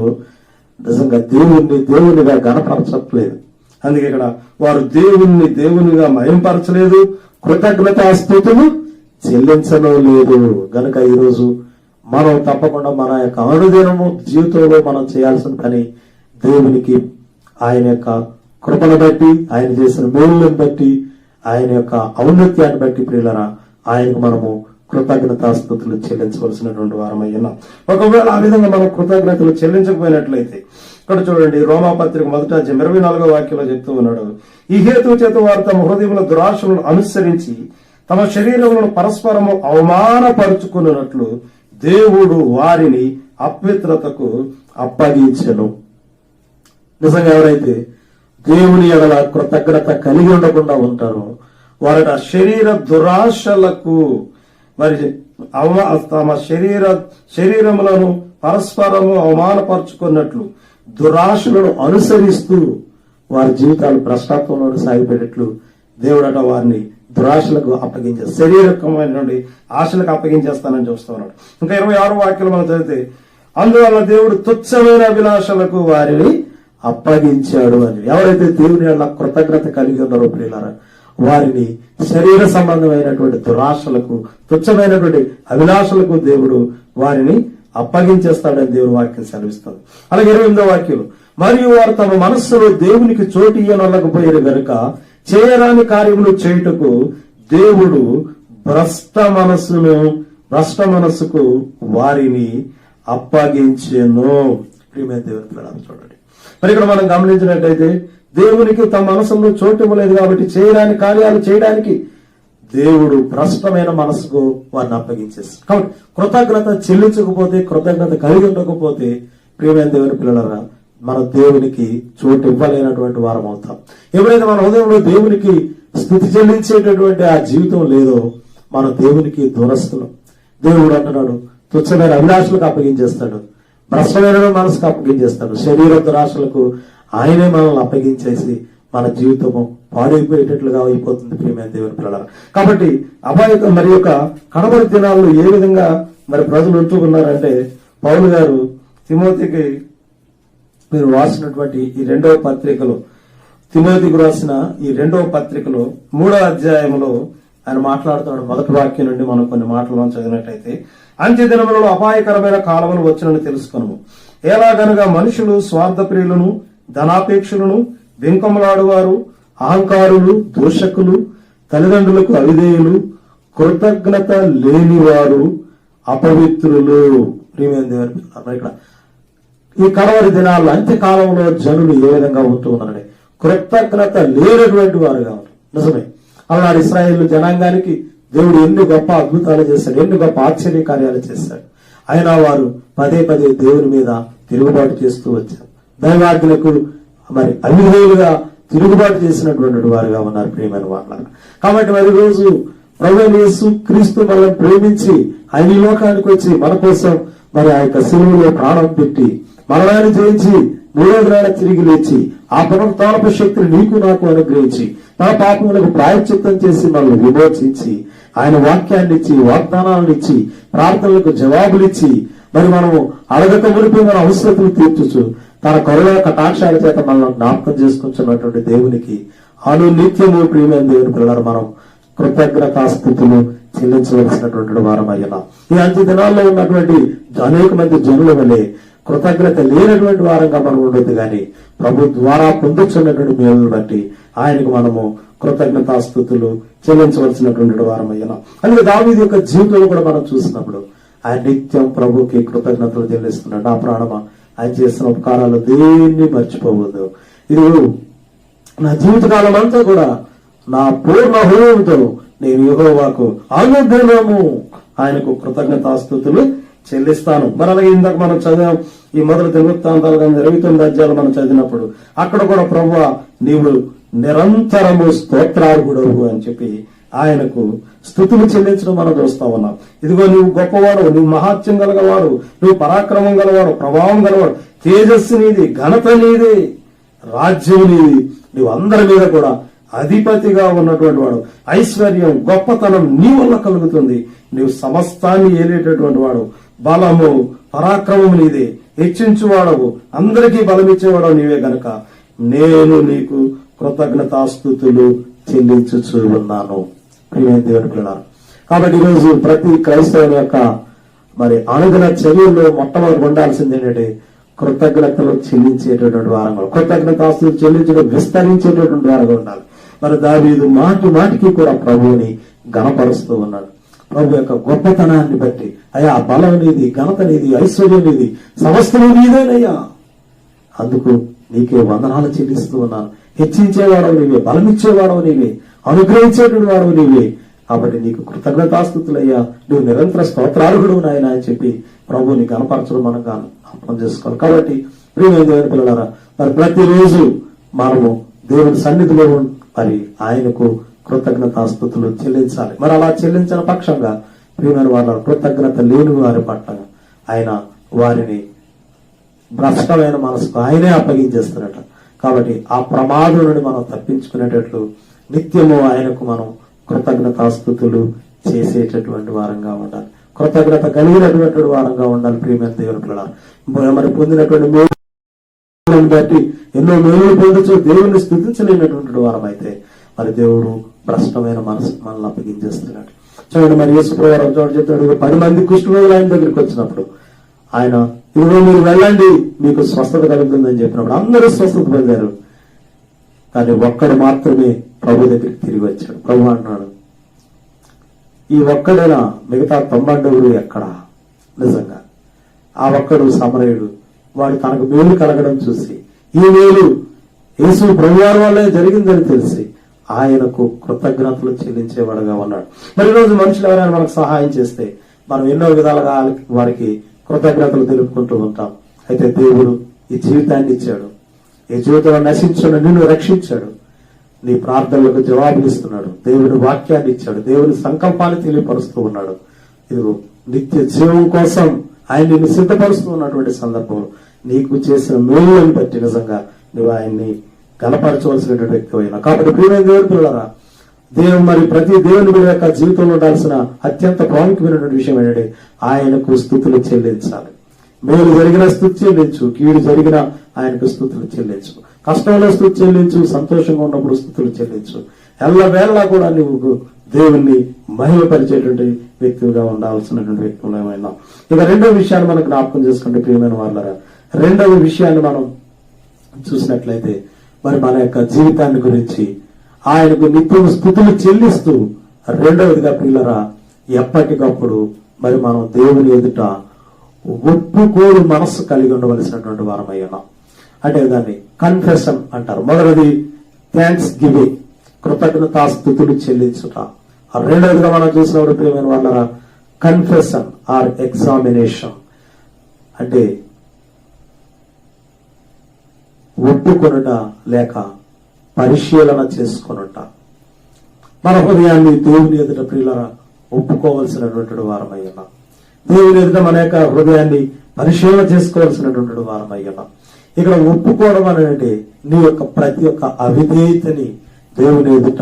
నిజంగా దేవునిగా గణపరచట్లేదు. అందుకే ఇక్కడ వారు దేవునిగా మహింపరచలేదు, కృతజ్ఞతాస్తుతులు చెల్లించడం లేదు. గనుక ఈరోజు మనం తప్పకుండా మన యొక్క అనుదినము జీవితంలో మనం చేయాల్సిన పని, దేవునికి ఆయన యొక్క కృపను బట్టి, ఆయన చేసిన మేలులను బట్టి, ఆయన యొక్క ఔన్నత్యాన్ని బట్టి ప్రియులరా ఆయనకు మనము కృతజ్ఞతాస్తుతులు చెల్లించవలసినటువంటి వారమై ఉన్నాం. ఒకవేళ ఆ విధంగా మనం కృతజ్ఞతలు చెల్లించకపోయినట్లయితే, ఇక్కడ చూడండి రోమా పత్రిక 1వ అధ్యాయం 24వ వాక్యంలో చెప్తూ ఉన్నాడు, ఈ హేతు చేత వారు తమ హృదయముల దురాశలను అనుసరించి తమ శరీరములను పరస్పరము అవమానపరుచుకున్నట్లు దేవుడు వారిని అపవిత్రతకు అప్పగించెను. నిజంగా ఎవరైతే దేవుని ఎడల కృతజ్ఞత కలిగి ఉండకుండా ఉంటారో వారి శరీర దురాశలకు మరి తమ శరీరములను పరస్పరము అవమానపరుచుకున్నట్లు దురాశలను అనుసరిస్తూ వారి జీవితాలు భ్రష్టత్వంలో సాగిపోయేట్లు దేవుడట వారిని దురాశలకు అప్పగించారు, శరీరకమైనటువంటి ఆశలకు అప్పగించేస్తానని చూస్తూ ఉన్నాడు. ఇంకా 26వ వాక్యంలో మనం చదివితే, అందువల్ల దేవుడు తుచ్చమైన అభిలాషలకు వారిని అప్పగించాడు అని. ఎవరైతే దేవుని వల్ల కృతజ్ఞత కలిగి ఉన్నారో ప్రియులారా, వారిని శరీర సంబంధమైనటువంటి దురాశలకు, తుచ్చమైనటువంటి అభిలాషలకు దేవుడు వారిని అప్పగించేస్తాడని దేవుని వాక్యం సెలవిస్తుంది. అలాగే 28వ వాక్యం, మరియు వారు తమ మనస్సులో దేవునికి చోటు ఇయ్యనొల్లకపోయారు గనుక చేయరాని కార్యములు చేయుటకు దేవుడు భ్రష్ట మనస్సుకు వారిని అప్పగించెను. ప్రియమైన దేవుని పిల్లలు చూడండి, మరి ఇక్కడ మనం గమనించినట్లయితే దేవునికి తమ మనసులో చోటు ఇవ్వలేదు కాబట్టి చేయరాని కార్యాలు చేయడానికి దేవుడు భ్రష్టమైన మనసుకు వారిని అప్పగించేస్తారు. కాబట్టి కృతజ్ఞత చెల్లించకపోతే, కృతజ్ఞత కలిగి ఉండకపోతే ప్రియమైన దేవుని పిల్లలరా మన దేవునికి చోటు ఇవ్వలేనటువంటి వారం అవుతాం. ఎప్పుడైతే మన హృదయంలో దేవునికి స్తుతి చెల్లించేటటువంటి ఆ జీవితం లేదో మన దేవునికి దూరస్తులు. దేవుడు అంటున్నాడు, తుచ్చమైన అభిలాషలకు అప్పగించేస్తాడు, భ్రష్టమైన మనసుకు అప్పగించేస్తాడు, శరీర దురాశలకు ఆయనే మనల్ని అప్పగించేసి మన జీవితము పాడైపోయేటట్లుగా అయిపోతుంది ప్రియమైన దేవుని పిల్లలు. కాబట్టి మరి యొక్క కడవరి దినాల్లో ఏ విధంగా మరి ప్రజలు ఉంటూ ఉన్నారంటే, పౌలు గారు తిమోతికి మీరు రాసినటువంటి ఈ 2వ పత్రికలో, తిమోతికి రాసిన ఈ 2వ పత్రికలో 3వ అధ్యాయంలో ఆయన మాట్లాడుతున్నాడు. 1వ వాక్యం నుండి మనం కొన్ని మాటలను చదివినట్టయితే, అంత్య దినములలో అపాయకరమైన కాలములు వచ్చునని తెలుసుకొనుము. ఎలాగనగా మనుషులు స్వార్థప్రియులను, ధనాపేక్షులను, వెంకములాడువారు, అహంకారులు, దూషకులు, తల్లిదండ్రులకు అవిధేయులు, కృతజ్ఞత లేనివారు, అపవిత్రులు. ప్రియమైన దేవుని ఇక్కడ ఈ కడవరి దినాల్లో అంత్యకాలంలో జనులు ఏ విధంగా ఉంటూ ఉన్నారని కృతజ్ఞత లేనటువంటి వారుగా ఉన్నారు. నిజమే, అలాంటి ఇశ్రాయేలు జనాంగానికి దేవుడు ఎన్ని గొప్ప అద్భుతాలు చేశాడు, ఎన్ని గొప్ప ఆశ్చర్య కార్యాలు చేశాడు. అయినా వారు పదే పదే దేవుని మీద తిరుగుబాటు చేస్తూ వచ్చారు. దైవాజ్ఞకు మరి అవిధేయులుగా తిరుగుబాటు చేసినటువంటి వారుగా ఉన్నారు ప్రియమైన వాళ్ళ. కాబట్టి మరి రోజు ప్రభువైన యేసు క్రీస్తు మనల్ని ప్రేమించి ఆయన ఈ లోకానికి వచ్చి మన కోసం మరి ఆ యొక్క శిలువలో ప్రాణం పెట్టి మరణాన్ని జయించి మూడో దినాన తిరిగి లేచి ఆ పునరుత్థానపు శక్తిని నీకు నాకు అనుగ్రహించి మన పాపములకు ప్రాయశ్చిత్తం చేసి మనల్ని విమోచించి ఆయన వాక్యాన్ని ఇచ్చి వాగ్దానాలను ఇచ్చి ప్రార్థనలకు జవాబులిచ్చి మరి మనము అడగక మునిపి మన అవసరతలు తీర్చుచు తన కరుణ కటాక్షాల చేత మనల్ని జ్ఞాపకం చేసుకుంటున్నటువంటి దేవునికి నిత్యము ప్రియమైన దేవుని పిల్లలు మనం కృతజ్ఞతాస్థుతులు చెల్లించవలసినటువంటి వారం అయ్యా. ఈ 5 దినాల్లో ఉన్నటువంటి అనేక మంది జనుల వల్లే కృతజ్ఞత లేనటువంటి వారంగా మనం ఉండొద్దు కానీ ప్రభు ద్వారా పొందుతున్నటువంటి మేలును బట్టి ఆయనకు మనము కృతజ్ఞతాస్థుతులు చెల్లించవలసినటువంటి వారం అయ్యా. అందుకే దావీదు యొక్క జీవితంలో కూడా మనం చూసినప్పుడు ఆయన నిత్యం ప్రభుకి కృతజ్ఞతలు చెల్లిస్తున్నాడు. నా ప్రాణమా ఆయన చేసిన ఉపకారాలు దేన్ని మర్చిపోవద్దు. ఇది నా జీవితకాలం అంతా కూడా నా పూర్ణ హృదయంతో నేను యెహోవాకు అనుదినము ఆయనకు కృతజ్ఞతాస్తుతులు చెల్లిస్తాను. మరి అలాగే ఇందాక మనం చదివాం ఈ మొదటి దినవృత్తాంతాలు 29 అధ్యాయాలు మనం చదివినప్పుడు అక్కడ కూడా ప్రభువా నీవు నిరంతరము స్తోత్రార్హుడవు అని చెప్పి ఆయనకు స్తుతులు చెల్లించడం మనం చూస్తా ఉన్నాం. ఇదిగో నువ్వు గొప్పవాడు, నువ్వు మహాత్యం గలవాడు, నువ్వు పరాక్రమం గలవాడు, ప్రభావం గలవాడు, తేజస్సు నీది, ఘనత నీది, రాజ్యం నీది, నువ్వు అందరి మీద కూడా అధిపతిగా ఉన్నటువంటి వాడు, ఐశ్వర్యం గొప్పతనం నీ వల్ల కలుగుతుంది, నీవు సమస్తాన్ని ఏలేటటువంటి వాడు, బలము పరాక్రమము నీదే, హెచ్చించువాడవు, అందరికీ బలమిచ్చేవాడు నీవే గనక నేను నీకు కృతజ్ఞతాస్తుతులు చెల్లించుచూ ఉన్నాను. ప్రియమైన దేవుని పిల్లలారా, కాబట్టి ఈరోజు ప్రతి క్రైస్తవుని యొక్క మరి అనుదిన చర్యల్లో మొట్టమొదటి ఉండాల్సింది ఏంటంటే కృతజ్ఞతలు చెల్లించేటటువంటి వారంగా, కృతజ్ఞతాస్తుతులు చెల్లించడం విస్తరించేటటువంటి వారంగా ఉండాలి. మరి దావీదు మాటి మాటికి కూడా ప్రభువుని గణపరుస్తూ ఉన్నాడు. ప్రభు యొక్క గొప్పతనాన్ని బట్టి అయ్యా బలం నీది, ఘనత నీది, ఐశ్వర్యం నీది, సమస్తము నీదేనయ్యా, అందుకు నీకే వందనాలు చెల్లిస్తూ ఉన్నాను, హెచ్చించేవాడవు నీవే, బలమిచ్చేవాడవు నీవే, అనుగ్రహించేటువంటి వాడవు నీవే, కాబట్టి నీకు కృతజ్ఞతాస్తుతులయ్యా, నువ్వు నిరంతర స్తోత్రార్హుడు నాయన అని చెప్పి ప్రభువుని గణపరచడం మనం అర్థం చేసుకోవాలి. కాబట్టి ప్రియమైన దేవుని పిల్లలారా, మరి ప్రతిరోజు మనము దేవుని సన్నిధిలో మరి ఆయనకు కృతజ్ఞతాస్తుతులు చెల్లించాలి. మరి అలా చెల్లించిన పక్షంగా ప్రియమైన వాళ్ళ కృతజ్ఞత లేని వారి పట్ల ఆయన వారిని భ్రష్టమైన మనసుకు ఆయనే అప్పగించేస్తారట. కాబట్టి ఆ ప్రమాదం నుండి మనం తప్పించుకునేటట్లు నిత్యము ఆయనకు మనం కృతజ్ఞతాస్తుతులు చేసేటటువంటి వారంగా ఉండాలి, కృతజ్ఞత కలిగినటువంటి వారంగా ఉండాలి. ప్రియమైన దేవుని పిల్లలు మరి పొందినటువంటి మేలును బట్టి ఎన్నో మేలులు పొందొచ్చు, దేవుని స్తుతించలేనటువంటి వారం అయితే మరి దేవుడు భ్రష్టమైన మనసు మనల్ని అప్పగించేస్తున్నాడు. చూడండి, మరి యేసుప్రభువారు చోటు చెప్తాడు, 10 మంది కుష్ఠరోగులు ఆయన దగ్గరికి వచ్చినప్పుడు ఆయన ఇదిగో మీరు వెళ్ళండి మీకు స్వస్థత కలుగుతుందని చెప్పినప్పుడు అందరూ స్వస్థత పొందారు. కానీ ఒక్కడు మాత్రమే ప్రభు దగ్గరికి తిరిగి వచ్చాడు. ప్రభు అన్నాడు, ఈ ఒక్కడైనా మిగతా 99 ఎక్కడా? నిజంగా ఆ ఒక్కడు సమరయుడు, వాడు తనకు మేలు కలగడం చూసి ఈ మేలు యేసు ప్రభువారి వల్లే జరిగిందని తెలిసి ఆయనకు కృతజ్ఞతలు చెల్లించేవాడుగా ఉన్నాడు. మరి ఈరోజు మనుషులు ఎవరైనా మనకు సహాయం చేస్తే మనం ఎన్నో విధాలుగా వారికి కృతజ్ఞతలు తెలుపుకుంటూ ఉంటాం. అయితే దేవుడు ఈ జీవితాన్ని ఇచ్చాడు, ఈ జీవితంలో నశించాడు, నిన్ను రక్షించాడు, నీ ప్రార్థనలకు జవాబులు ఇస్తున్నాడు, దేవుని వాక్యాన్ని ఇచ్చాడు, దేవుని సంకల్పాన్ని తెలియపరుస్తూ ఉన్నాడు. ఇదిగో నిత్య జీవం కోసం ఆయన నిన్ను సిద్ధపరుస్తూ ఉన్నటువంటి సందర్భంలో నీకు చేసిన మేలులను బట్టి నిజంగా నువ్వు ఆయన్ని గణపరచవలసినటువంటి వ్యక్తి అయినా. కాబట్టి ప్రియమైన దేవుని పిల్లలారా, దేవుడు మరి ప్రతి దేవుని బిడ్డ యొక్క జీవితంలో ఉండాల్సిన అత్యంత ప్రాముఖ్యమైనటువంటి విషయం ఏంటంటే ఆయనకు స్తుతులు చెల్లించాలి. మేలు జరిగిన స్తుతి చెల్లించు, కీడు జరిగిన ఆయనకు స్తుతులు చెల్లించు, కష్టంలో స్తుతి చెల్లించు, సంతోషంగా ఉన్నప్పుడు స్తుతులు చెల్లించు. ఎల్లవేళలా కూడా నువ్వు దేవుణ్ణి మహిమపరిచేటువంటి వ్యక్తిగా ఉండాల్సినటువంటి వ్యక్తులు ఏమైనా. ఇక రెండవ విషయాన్ని మనం జ్ఞాపకం చేసుకుంటే ప్రియమైన వాళ్ళరా, రెండవ విషయాన్ని మనం చూసినట్లయితే మరి మన యొక్క జీవితాన్ని గురించి ఆయనకు నిత్యం స్తుతులు చెల్లిస్తూ, రెండవదిగా పిల్లరా ఎప్పటికప్పుడు మరి మనం దేవుని ఎదుట ఒప్పుకోలు మనస్సు కలిగి ఉండవలసినటువంటి వారమై ఉన్నాం. అంటే దాన్ని కన్ఫెషన్ అంటారు. మొదటిది థ్యాంక్స్ గివింగ్, కృతజ్ఞతాస్తుతులు చెల్లించుట. రెండవదిగా మనం చూసినప్పుడు ప్రియమైన వాళ్ళరా కన్ఫెషన్ ఆర్ ఎగ్జామినేషన్ అంటే ఒప్పుకొనుట లేక పరిశీలన చేసుకొనుట. మన హృదయాన్ని దేవుని ఎదుట ప్రియులరా ఒప్పుకోవలసినటువంటి వారమై ఉన్నాం. దేవుని ఎదుట మన యొక్క హృదయాన్ని పరిశీలన చేసుకోవాల్సినటువంటి వారమై ఉన్నాం. ఇక్కడ ఒప్పుకోవడం అంటే నీ యొక్క ప్రతి ఒక్క అవిధేయతని దేవుని ఎదుట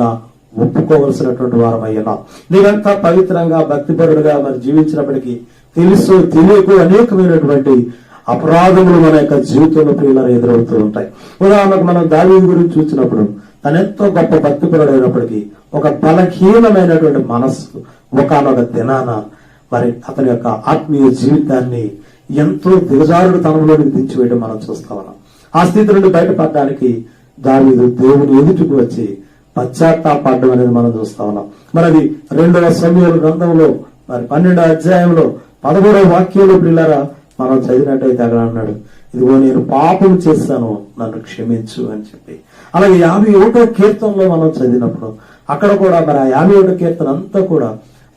ఒప్పుకోవలసినటువంటి వారమై ఉన్నాం. నీవంతా పవిత్రంగా భక్తిపరుడుగా మరి జీవించినప్పటికీ తెలుసు తెలియకు అనేకమైనటువంటి అపరాధములు మన యొక్క జీవితంలో ప్రియులను ఎదురవుతూ ఉంటాయి. ఉదాహరణకు మనం దావీదు గురించి చూసినప్పుడు తను ఎంతో గొప్ప భక్తిపరుడు అయినప్పటికీ ఒక బలహీనమైనటువంటి మనస్సు ఒకనొక దినాన మరి అతని యొక్క ఆత్మీయ జీవితాన్ని ఎంతో దిగజారుడు తనంలోనికి దించివేయడం మనం చూస్తా ఉన్నాం. ఆ స్థితి నుండి బయటపడడానికి దావీదు దేవుని ఎదుటికి వచ్చి పశ్చాత్తాపడడం అనేది మనం చూస్తా ఉన్నాం. మనది 2వ సమూయేలు గ్రంథంలో మరి 12వ అధ్యాయంలో 13వ వాక్యంలో పిల్లరా మనం చదివినట్టయితే అక్కడ అన్నాడు, ఇదిగో నేను పాపం చేశాను, నన్ను క్షమించు అని చెప్పి. అలాగే 51వ కీర్తనలో మనం చదివినప్పుడు అక్కడ కూడా మరి ఆ 51వ కీర్తన అంతా కూడా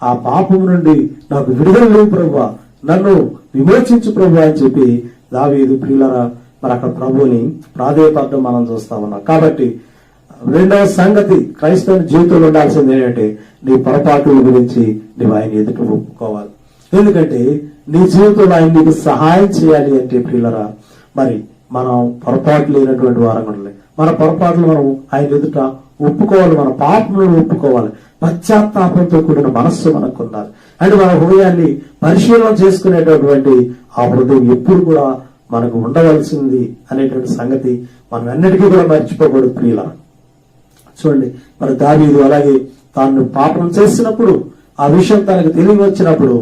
ఆ పాపం నుండి నాకు విడుదల లేవు ప్రభువా, నన్ను విమోచించు ప్రభు అని చెప్పి దావీదు ప్రియులరా మరి అక్కడ ప్రభువుని ప్రాధేయపడడం మనం చూస్తా ఉన్నాం. కాబట్టి 2వ సంగతి క్రైస్తవుని జీవితంలో ఉండాల్సింది ఏంటంటే నీ పొరపాటుల గురించి నీవు ఆయన ఎదుట ఒప్పుకోవాలి. ఎందుకంటే నీ జీవితంలో ఆయన నీకు సహాయం చేయాలి అంటే ప్రియులరా మరి మనం పొరపాటు లేనటువంటి వారంగా ఉండాలి. మన పొరపాట్లు మనం ఆయన ఎదుట ఒప్పుకోవాలి, మన పాపములను ఒప్పుకోవాలి. పశ్చాత్తాపంతో కూడిన మనస్సు మనకు ఉండాలి. అంటే మన హృదయాన్ని పరిశీలన చేసుకునేటటువంటి ఆ హృదయం ఎప్పుడు కూడా మనకు ఉండవలసింది అనేటువంటి సంగతి మనం అన్నిటికీ కూడా మర్చిపోకూడదు ప్రియుల. చూడండి మరి దావీదు అలాగే తాను పాపం చేసినప్పుడు ఆ విషయం తనకు తెలివి వచ్చినప్పుడు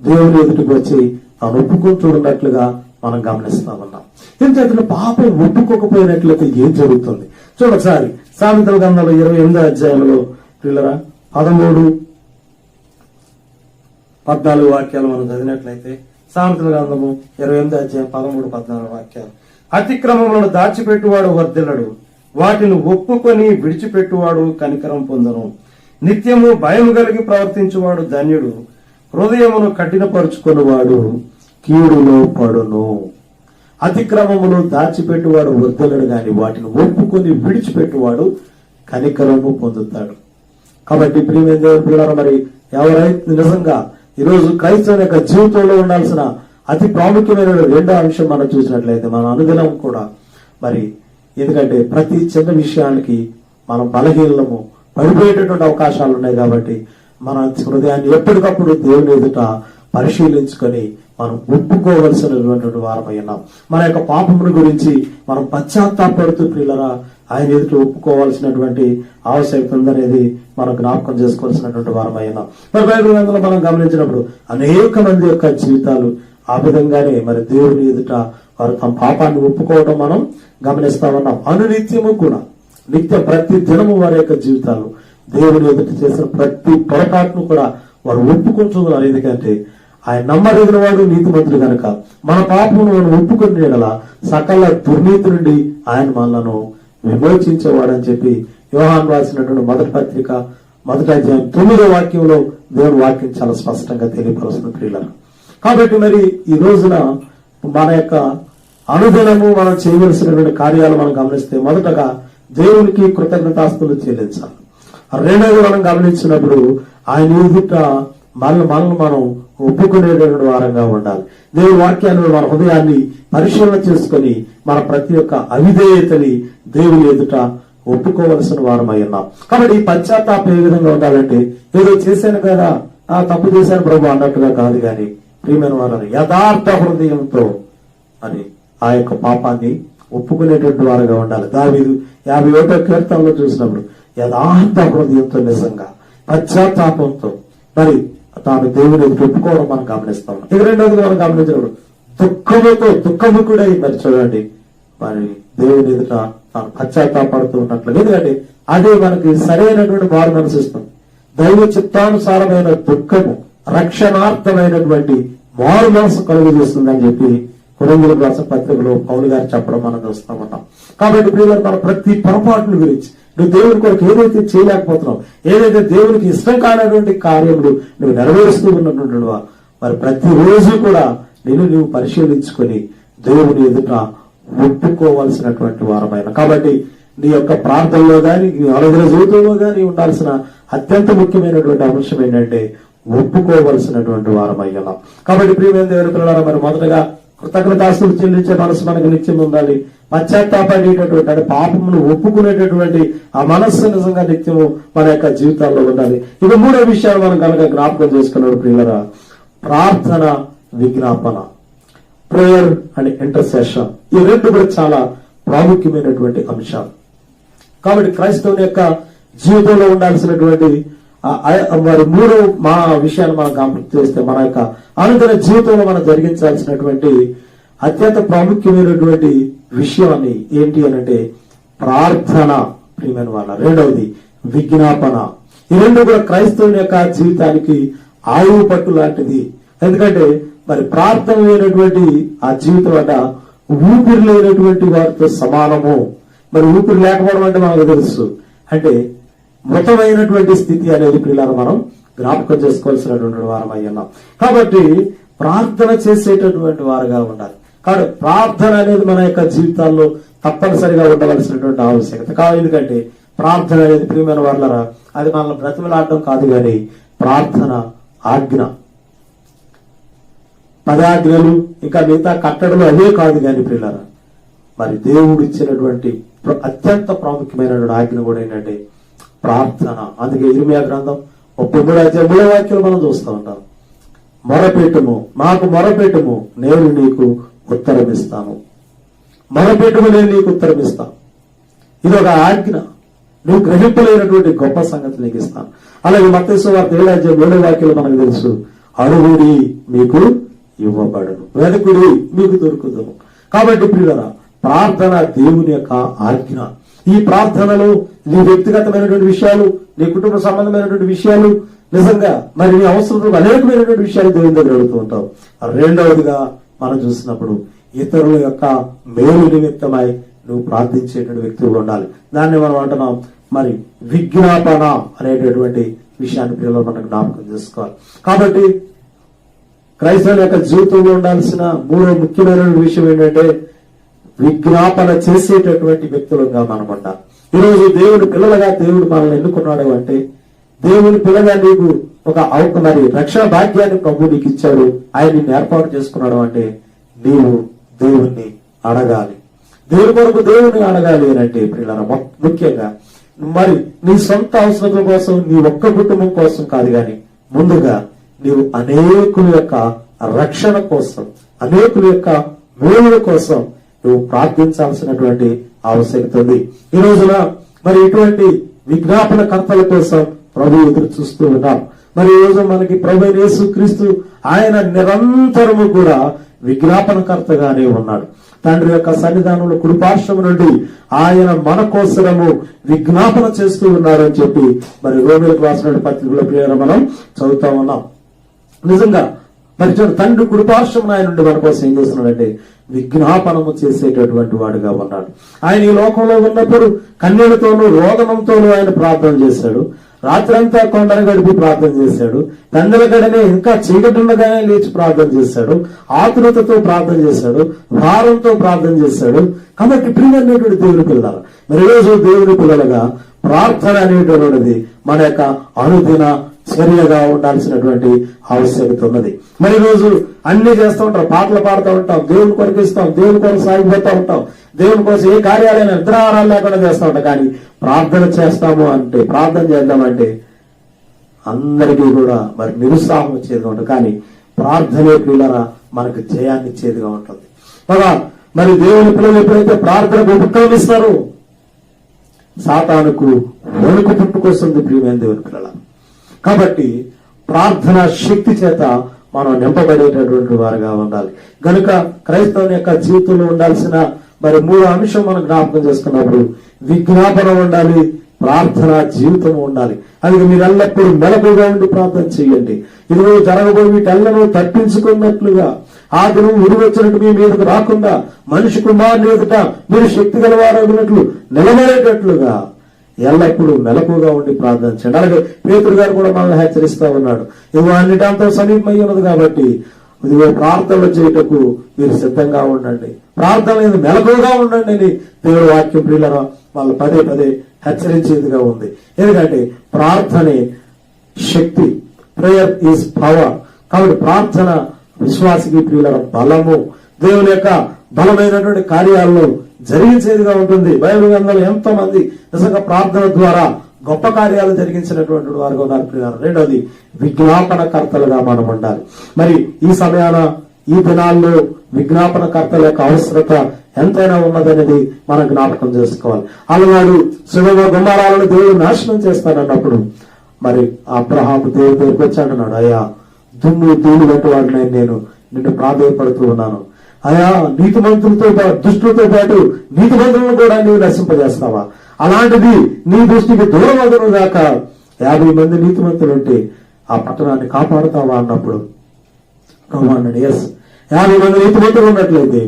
దేవుని ఎదుటికి వచ్చి తాను ఒప్పుకుంటూ ఉన్నట్లుగా మనం గమనిస్తా ఉన్నాం. ఎందుకంటే పాపం ఒప్పుకోకపోయినట్లయితే ఏం జరుగుతుంది చూడండి. ఒకసారి సామెతల గ్రంథంలో 28వ అధ్యాయంలో పిల్లరా 13-14 వాక్యాలు మనం చదివినట్లయితే సామెతల గ్రంథము 28వ అధ్యాయం 13-14 వాక్యాలు. అతిక్రమములను దాచిపెట్టువాడు వర్ధిల్లడు, వాటిని ఒప్పుకొని విడిచిపెట్టువాడు కనికరం పొందను. నిత్యము భయం కలిగి ప్రవర్తించువాడు ధన్యుడు, హృదయమును కఠినపరుచుకున్నవాడు కీడులో పడును. అతిక్రమములు దాచిపెట్టువాడు వర్ధిల్లడు గాని వాటిని ఒప్పుకొని విడిచిపెట్టువాడు కనికరము పొందుతాడు. కాబట్టి ప్రియమైన దేవుని పిల్లలు మరి ఎవరైతే నిజంగా ఈరోజు క్రైస్తవుని యొక్క జీవితంలో ఉండాల్సిన అతి ప్రాముఖ్యమైన 2వ అంశం మనం చూసినట్లయితే మన అనుదినం కూడా మరి ఎందుకంటే ప్రతి చిన్న విషయానికి మనం బలహీనము పడిపోయేటటువంటి అవకాశాలు ఉన్నాయి. కాబట్టి మన హృదయాన్ని ఎప్పటికప్పుడు దేవుని ఎదుట పరిశీలించుకొని మనం ఒప్పుకోవలసినటువంటి వారమై ఉన్నాం. మన యొక్క పాపముల గురించి మనం పశ్చాత్తాపడుతూ ప్రియులరా ఆయన ఎదుట ఒప్పుకోవాల్సినటువంటి ఆవశ్యకత ఉందనేది మనం జ్ఞాపకం చేసుకోవాల్సినటువంటి వారమై ఉన్నాం. మరి బైబిల్ గ్రంథంలో మనం గమనించినప్పుడు అనేక మంది యొక్క జీవితాలు ఆ విధంగానే మరి దేవుని ఎదుట వారు తమ పాపాన్ని ఒప్పుకోవడం మనం గమనిస్తా ఉన్నాం. అనునిత్యము కూడా నిత్యం ప్రతి దినము వారి యొక్క జీవితాలు దేవుని ఎదుట చేసిన ప్రతి పొరపాటును కూడా వారు ఒప్పుకుంటున్నారు. ఎందుకంటే ఆయన నమ్మదగిన వాడు నీతిమంతుడు కనుక మన పాపమును మనం ఒప్పుకుని సకల దుర్నీతి నుండి ఆయన మనలను విమోచించేవాడని చెప్పి యోహాను రాసినటువంటి మొదటి పత్రిక 1వ అధ్యాయం 9వ వాక్యంలో దేవుని వాక్యం చాలా స్పష్టంగా తెలియపరుస్తున్న ప్రియులను. కాబట్టి మరి ఈ రోజున మన యొక్క అనుదినము మనం చేయవలసినటువంటి కార్యాలు మనం గమనిస్తే మొదటగా దేవునికి కృతజ్ఞతాస్తులు చెల్లించాలి. 2వది మనం గమనించినప్పుడు ఆయన ఎదుట మనల్ని మనం ఒప్పుకునేటువంటి వారంగా ఉండాలి. దేవుని వాక్యాన్ని మన హృదయాన్ని పరిశీలన చేసుకొని మన ప్రతి ఒక్క అవిధేయతని దేవుని ఎదుట ఒప్పుకోవలసిన వారమై ఉన్నాం. కాబట్టి ఈ పశ్చాత్తాపం ఏ విధంగా ఉండాలంటే ఏదో చేశాను కదా తప్పు చేశాను ప్రభు అన్నట్టుగా కాదు, కానీ ప్రియమైన వారిని యథార్థ హృదయంతో అని ఆ యొక్క పాపాన్ని ఒప్పుకునేటువంటి వారుగా ఉండాలి. దావీదు 51వ కీర్తనలో చూసినప్పుడు యథార్థ హృదయంతో నిజంగా పశ్చాత్తాపంతో మరి తాను దేవుని ఒప్పుకోవడం మనం గమనిస్తాం. ఇక 2వదిగా మనం గమనించినప్పుడు దుఃఖముకుడై మరి చూడండి మరి దేవుని ఎదుట తాను పశ్చాత్తాపడుతూ ఉన్నట్లు. ఎందుకంటే అదే మనకి సరైనటువంటి మారు మనసిస్తుంది. దైవ చిత్తానుసారమైన దుఃఖము రక్షణార్థమైనటువంటి మారు మనసు కలుగు చేస్తుందని చెప్పి కొరింథీయులకు రాసిన పత్రికలో పౌలు గారు చెప్పడం మనం చూస్తా ఉన్నాం. కాబట్టి ప్రియులారా మన ప్రతి పొరపాటుల గురించి నువ్వు దేవుని కొరకు ఏదైతే చేయలేకపోతున్నావు, ఏదైతే దేవునికి ఇష్టం కానటువంటి కార్యములు నువ్వు నెరవేరుస్తూ ఉన్నటువంటి మరి ప్రతిరోజు కూడా నువ్వు పరిశీలించుకొని దేవుని ఎదుట ఒప్పుకోవాల్సినటువంటి వారమైన. కాబట్టి నీ యొక్క ప్రార్థనలో గాని, నీ ఆలోచన జీవితంలో గాని ఉండాల్సిన అత్యంత ముఖ్యమైనటువంటి అంశం ఏంటంటే ఒప్పుకోవలసినటువంటి వారమయ్యాం. కాబట్టి ప్రియమైన దేవుని పిల్లలారా, మరి మొదటగా కృతజ్ఞతాస్తులు చెల్లించే మనసు మనకు నిత్యం ఉండాలి. పశ్చాత్తాపడేటటువంటి అంటే పాపమును ఒప్పుకునేటటువంటి ఆ మనస్సు నిజంగా నిత్యము మన యొక్క జీవితాల్లో ఉండాలి. ఇక మూడో విషయాలు మనం కనుక జ్ఞాపకం చేసుకున్నాడు ప్రియులరా, ప్రార్థన, విజ్ఞాపన, ప్రేయర్ అండ్ ఇంటర్సెషన్. ఈ రెండు కూడా చాలా ప్రాముఖ్యమైనటువంటి అంశాలు. కాబట్టి క్రైస్తవుని యొక్క జీవితంలో ఉండాల్సినటువంటి మరి మూడో మా విషయాన్ని మనం గమనించి చేస్తే మన యొక్క అనుదిన జీవితంలో మనం జరిగించాల్సినటువంటి అత్యంత ప్రాముఖ్యమైనటువంటి విషయాన్ని ఏంటి అనంటే ప్రార్థన, ప్రియమైన వాళ్ళ. రెండవది విజ్ఞాపన. ఈ రెండు కూడా క్రైస్తవుని యొక్క జీవితానికి ఆయువు పట్టు లాంటిది. ఎందుకంటే మరి ప్రార్థన లేనటువంటి ఆ జీవితం అంట ఊపిరి లేనటువంటి వారితో సమానము. మరి ఊపిరి లేకపోవడం అంటే మనకు తెలుసు, అంటే మృతమైనటువంటి స్థితి అనేది పిల్లలు మనం జ్ఞాపకం చేసుకోవాల్సినటువంటి వారం అయ్యాం. కాబట్టి ప్రార్థన చేసేటటువంటి వారుగా ఉండాలి. కాబట్టి ప్రార్థన అనేది మన యొక్క జీవితాల్లో తప్పనిసరిగా ఉండవలసినటువంటి ఆవశ్యకత కాదు. ఎందుకంటే ప్రార్థన అనేది ప్రియమైన వాళ్ళరా, అది మనల్ని బ్రతిమలాడడం కాదు, కానీ ప్రార్థన ఆజ్ఞ, పదాజ్ఞలు ఇంకా మిగతా కట్టడలు అదే కాదు. కానీ పిల్లరా, మరి దేవుడు ఇచ్చినటువంటి అత్యంత ప్రాముఖ్యమైనటువంటి ఆజ్ఞ కూడా ఏంటంటే ప్రార్థన. అందుకే ఇర్మియా గ్రంథం 33 వాక్యాలు మనం చూస్తూ ఉంటాం. మొరపెట్టుము, నాకు మొరపెట్టుము, నేను నీకు ఉత్తరమిస్తాను. మొరపెట్టుము, నేను నీకు ఉత్తరమిస్తాను. ఇది ఒక ఆజ్ఞ. నువ్వు గ్రహింపలేనటువంటి గొప్ప సంగతి నీకు ఇస్తాను. అలాగే మత్తయి సువార్త 7 వాక్యాలు మనకు తెలుసు, అడుగుడి మీకు ఇవ్వబడును, వెదకుడి మీకు దొరుకుదును. కాబట్టి ప్రియులారా, ప్రార్థన దేవుని యొక్క ఆజ్ఞ. ఈ ప్రార్థనలో నీ వ్యక్తిగతమైనటువంటి విషయాలు, నీ కుటుంబ సంబంధమైనటువంటి విషయాలు, నిజంగా మరి నీ అవసరం అనేకమైనటువంటి విషయాలు దేవుని దగ్గర అడుగుతూ ఉంటావు. రెండవదిగా మనం చూసినప్పుడు ఇతరుల యొక్క మేలు నిమిత్తమై నువ్వు ప్రార్థించేటువంటి వ్యక్తులు ఉండాలి. దాన్ని మనం అంటున్నాం మరి విజ్ఞాపన అనేటటువంటి విషయాన్ని పిల్లలు మనం జ్ఞాపకం చేసుకోవాలి. కాబట్టి క్రైస్తవుల యొక్క జీవితంలో ఉండాల్సిన మూడో ముఖ్యమైన విషయం ఏంటంటే విజ్ఞాపన చేసేటటువంటి వ్యక్తులుగా మనం ఉండాలి. ఈరోజు దేవుని పిల్లలుగా దేవుడు మనల్ని ఎన్నుకున్నాడు అంటే, దేవుని పిల్లగా నీకు ఒక మరి రక్షణ భాగ్యాన్ని ప్రభు నీకు ఇచ్చాడు, ఆయన నిన్ను ఏర్పాటు చేసుకున్నాడు అంటే నీవు దేవుణ్ణి అడగాలి. దేవుని కొరకు దేవుని అడగాలి అని అంటే పిల్లల ముఖ్యంగా మరి నీ సొంత అవసరాల కోసం, నీ ఒక్క కుటుంబం కోసం కాదు, కానీ ముందుగా నీవు అనేకుల యొక్క రక్షణ కోసం, అనేకుల యొక్క మేలుల కోసం నువ్వు ప్రార్థించాల్సినటువంటి ఆవశ్యకత ఉంది. ఈ రోజున మరి ఇటువంటి విజ్ఞాపన కర్తల కోసం ప్రభు ఎదురు చూస్తూ ఉన్నాం. మరి ఈ రోజు మనకి ప్రభు యేసు క్రీస్తు ఆయన నిరంతరము కూడా విజ్ఞాపనకర్తగానే ఉన్నాడు. తండ్రి యొక్క సన్నిధానంలో కుడిపార్శ్వం నుండి ఆయన మన కోసము విజ్ఞాపన చేస్తూ ఉన్నాడు అని చెప్పి మరి రోమిలకు రాసిన పత్రికలో ప్రియర మనం చదువుతా ఉన్నాం. నిజంగా మరి తండ్రి కుడిపార్శ్వం ఆయన నుండి మన కోసం ఏం చేస్తున్నాడంటే విజ్ఞాపనము చేసేటటువంటి వాడుగా ఉన్నాడు. ఆయన ఈ లోకంలో ఉన్నప్పుడు కన్యలతోనూ రోదనంతోనూ ఆయన ప్రార్థన చేశాడు. రాత్రంతా కొండను గడిపి ప్రార్థన చేశాడు. తండ్రి గడనే ఇంకా చీకటిండగానే లేచి ప్రార్థన చేశాడు. ఆతురతతో ప్రార్థన చేశాడు. భారంతో ప్రార్థన చేశాడు. కాబట్టి ప్రియమైనటువంటి దేవుని పిల్లలు, మరి రోజు దేవుని పిల్లలుగా ప్రార్థన అనేటువంటిది మన యొక్క అనుదిన చర్యగా ఉండాల్సినటువంటి ఆవశ్యకత ఉన్నది. మరి రోజు అన్ని చేస్తూ ఉంటాం, పాటలు పాడుతూ ఉంటాం, దేవుని కొరకు ఇస్తాం, దేవుని కొరకు సాగిపోతూ ఉంటాం, దేవుని కోసం ఏ కార్యాలైనా నిద్రాహారాలు లేకుండా చేస్తూ ఉంటాం. కానీ ప్రార్థన చేస్తాము అంటే, ప్రార్థన చేద్దామంటే అందరికీ కూడా మరి నిరుత్సాహం వచ్చేదిగా ఉంటుంది. కానీ ప్రార్థనే పిల్లరా మనకు జయాన్ని ఇచ్చేదిగా ఉంటుంది. మరి దేవుని పిల్లలు ఎప్పుడైతే ప్రార్థనకు ఉపక్రమిస్తారో సాతానుకు వణుకు పుట్టుకొస్తుంది ప్రియమైన దేవుని పిల్లల. కాబట్టి ప్రార్థన శక్తి చేత మనం నింపబడేటటువంటి వారుగా ఉండాలి. కనుక క్రైస్తవుని యొక్క జీవితంలో ఉండాల్సిన మరి మూడో అంశం మనం జ్ఞాపకం చేసుకున్నప్పుడు విజ్ఞాపన ఉండాలి, ప్రార్థన జీవితం ఉండాలి. అది మీరు ఎల్లప్పుడూ మెలకుగా ఉండి ప్రార్థన చేయండి. ఇదిగో జరగబోయి వీటెల్లను తప్పించుకున్నట్లుగా ఆ దినం ఉరివచ్చినట్టు మీ మీదకు రాకుండా మనిషి కుమారుని ఎదుట మీరు శక్తి గలవారగినట్లు నిలబడేటట్లుగా ఎల్లప్పుడూ మెలకుగా ఉండి ప్రార్థన చేయండి. అలాగే పేతురు గారు కూడా మనల్ని హెచ్చరిస్తా ఉన్నాడు, ఇదిగో అన్నిటంతో సమీపమై ఉన్నది కాబట్టి ఇదిగో ప్రార్థనలు చేయటకు మీరు సిద్ధంగా ఉండండి, ప్రార్థన మీద మెలకుగా ఉండండి అని దేవుడు వాక్యం ప్రియులరా వాళ్ళు పదే పదే హెచ్చరించేదిగా ఉంది. ఎందుకంటే ప్రార్థనే శక్తి, ప్రేయర్ ఈజ్ పవర్. కాబట్టి ప్రార్థన విశ్వాసికి ప్రియుల బలము, దేవుని యొక్క బలమైనటువంటి కార్యాలను జరిగించేదిగా ఉంటుంది. బైబిల్ గ్రంథంలో ఎంతో మంది నిజంగా ప్రార్థన ద్వారా గొప్ప కార్యాలు జరిగించినటువంటి వారుగా ఉన్నారు ప్రియులారా. రెండోది విజ్ఞాపనకర్తలుగా మనం ఉండాలి. మరి ఈ సమయాన ఈ దినాల్లో విజ్ఞాపనకర్తల యొక్క అవసరత ఎంతైనా ఉన్నదనేది మనం జ్ఞాపకం చేసుకోవాలి. అలనాడు సుగమ గుమ్మారాలను దేవుడు నాశనం చేస్తానన్నప్పుడు మరి అబ్రహాము దేవుడి దగ్గరికి వచ్చి అంటున్నాడు, అయ్యా దుమ్ము ధూళి వంటి వాడిని నేను నిన్ను ప్రాధేయపడుతూ ఉన్నాను, అయా నీతిమంతులతో పాటు దుష్టులతో పాటు నీతిమంతులను కూడా నీవు నశింపజేస్తావా, అలాంటిది నీ దృష్టికి దూరం అదను దాక 50 మంది నీతిమంతులు ఉంటే ఆ పట్టణాన్ని కాపాడుతావా అన్నప్పుడు ప్రభు అన్నాడు, ఎస్ 50 మంది నీతిమంతులు ఉన్నట్లయితే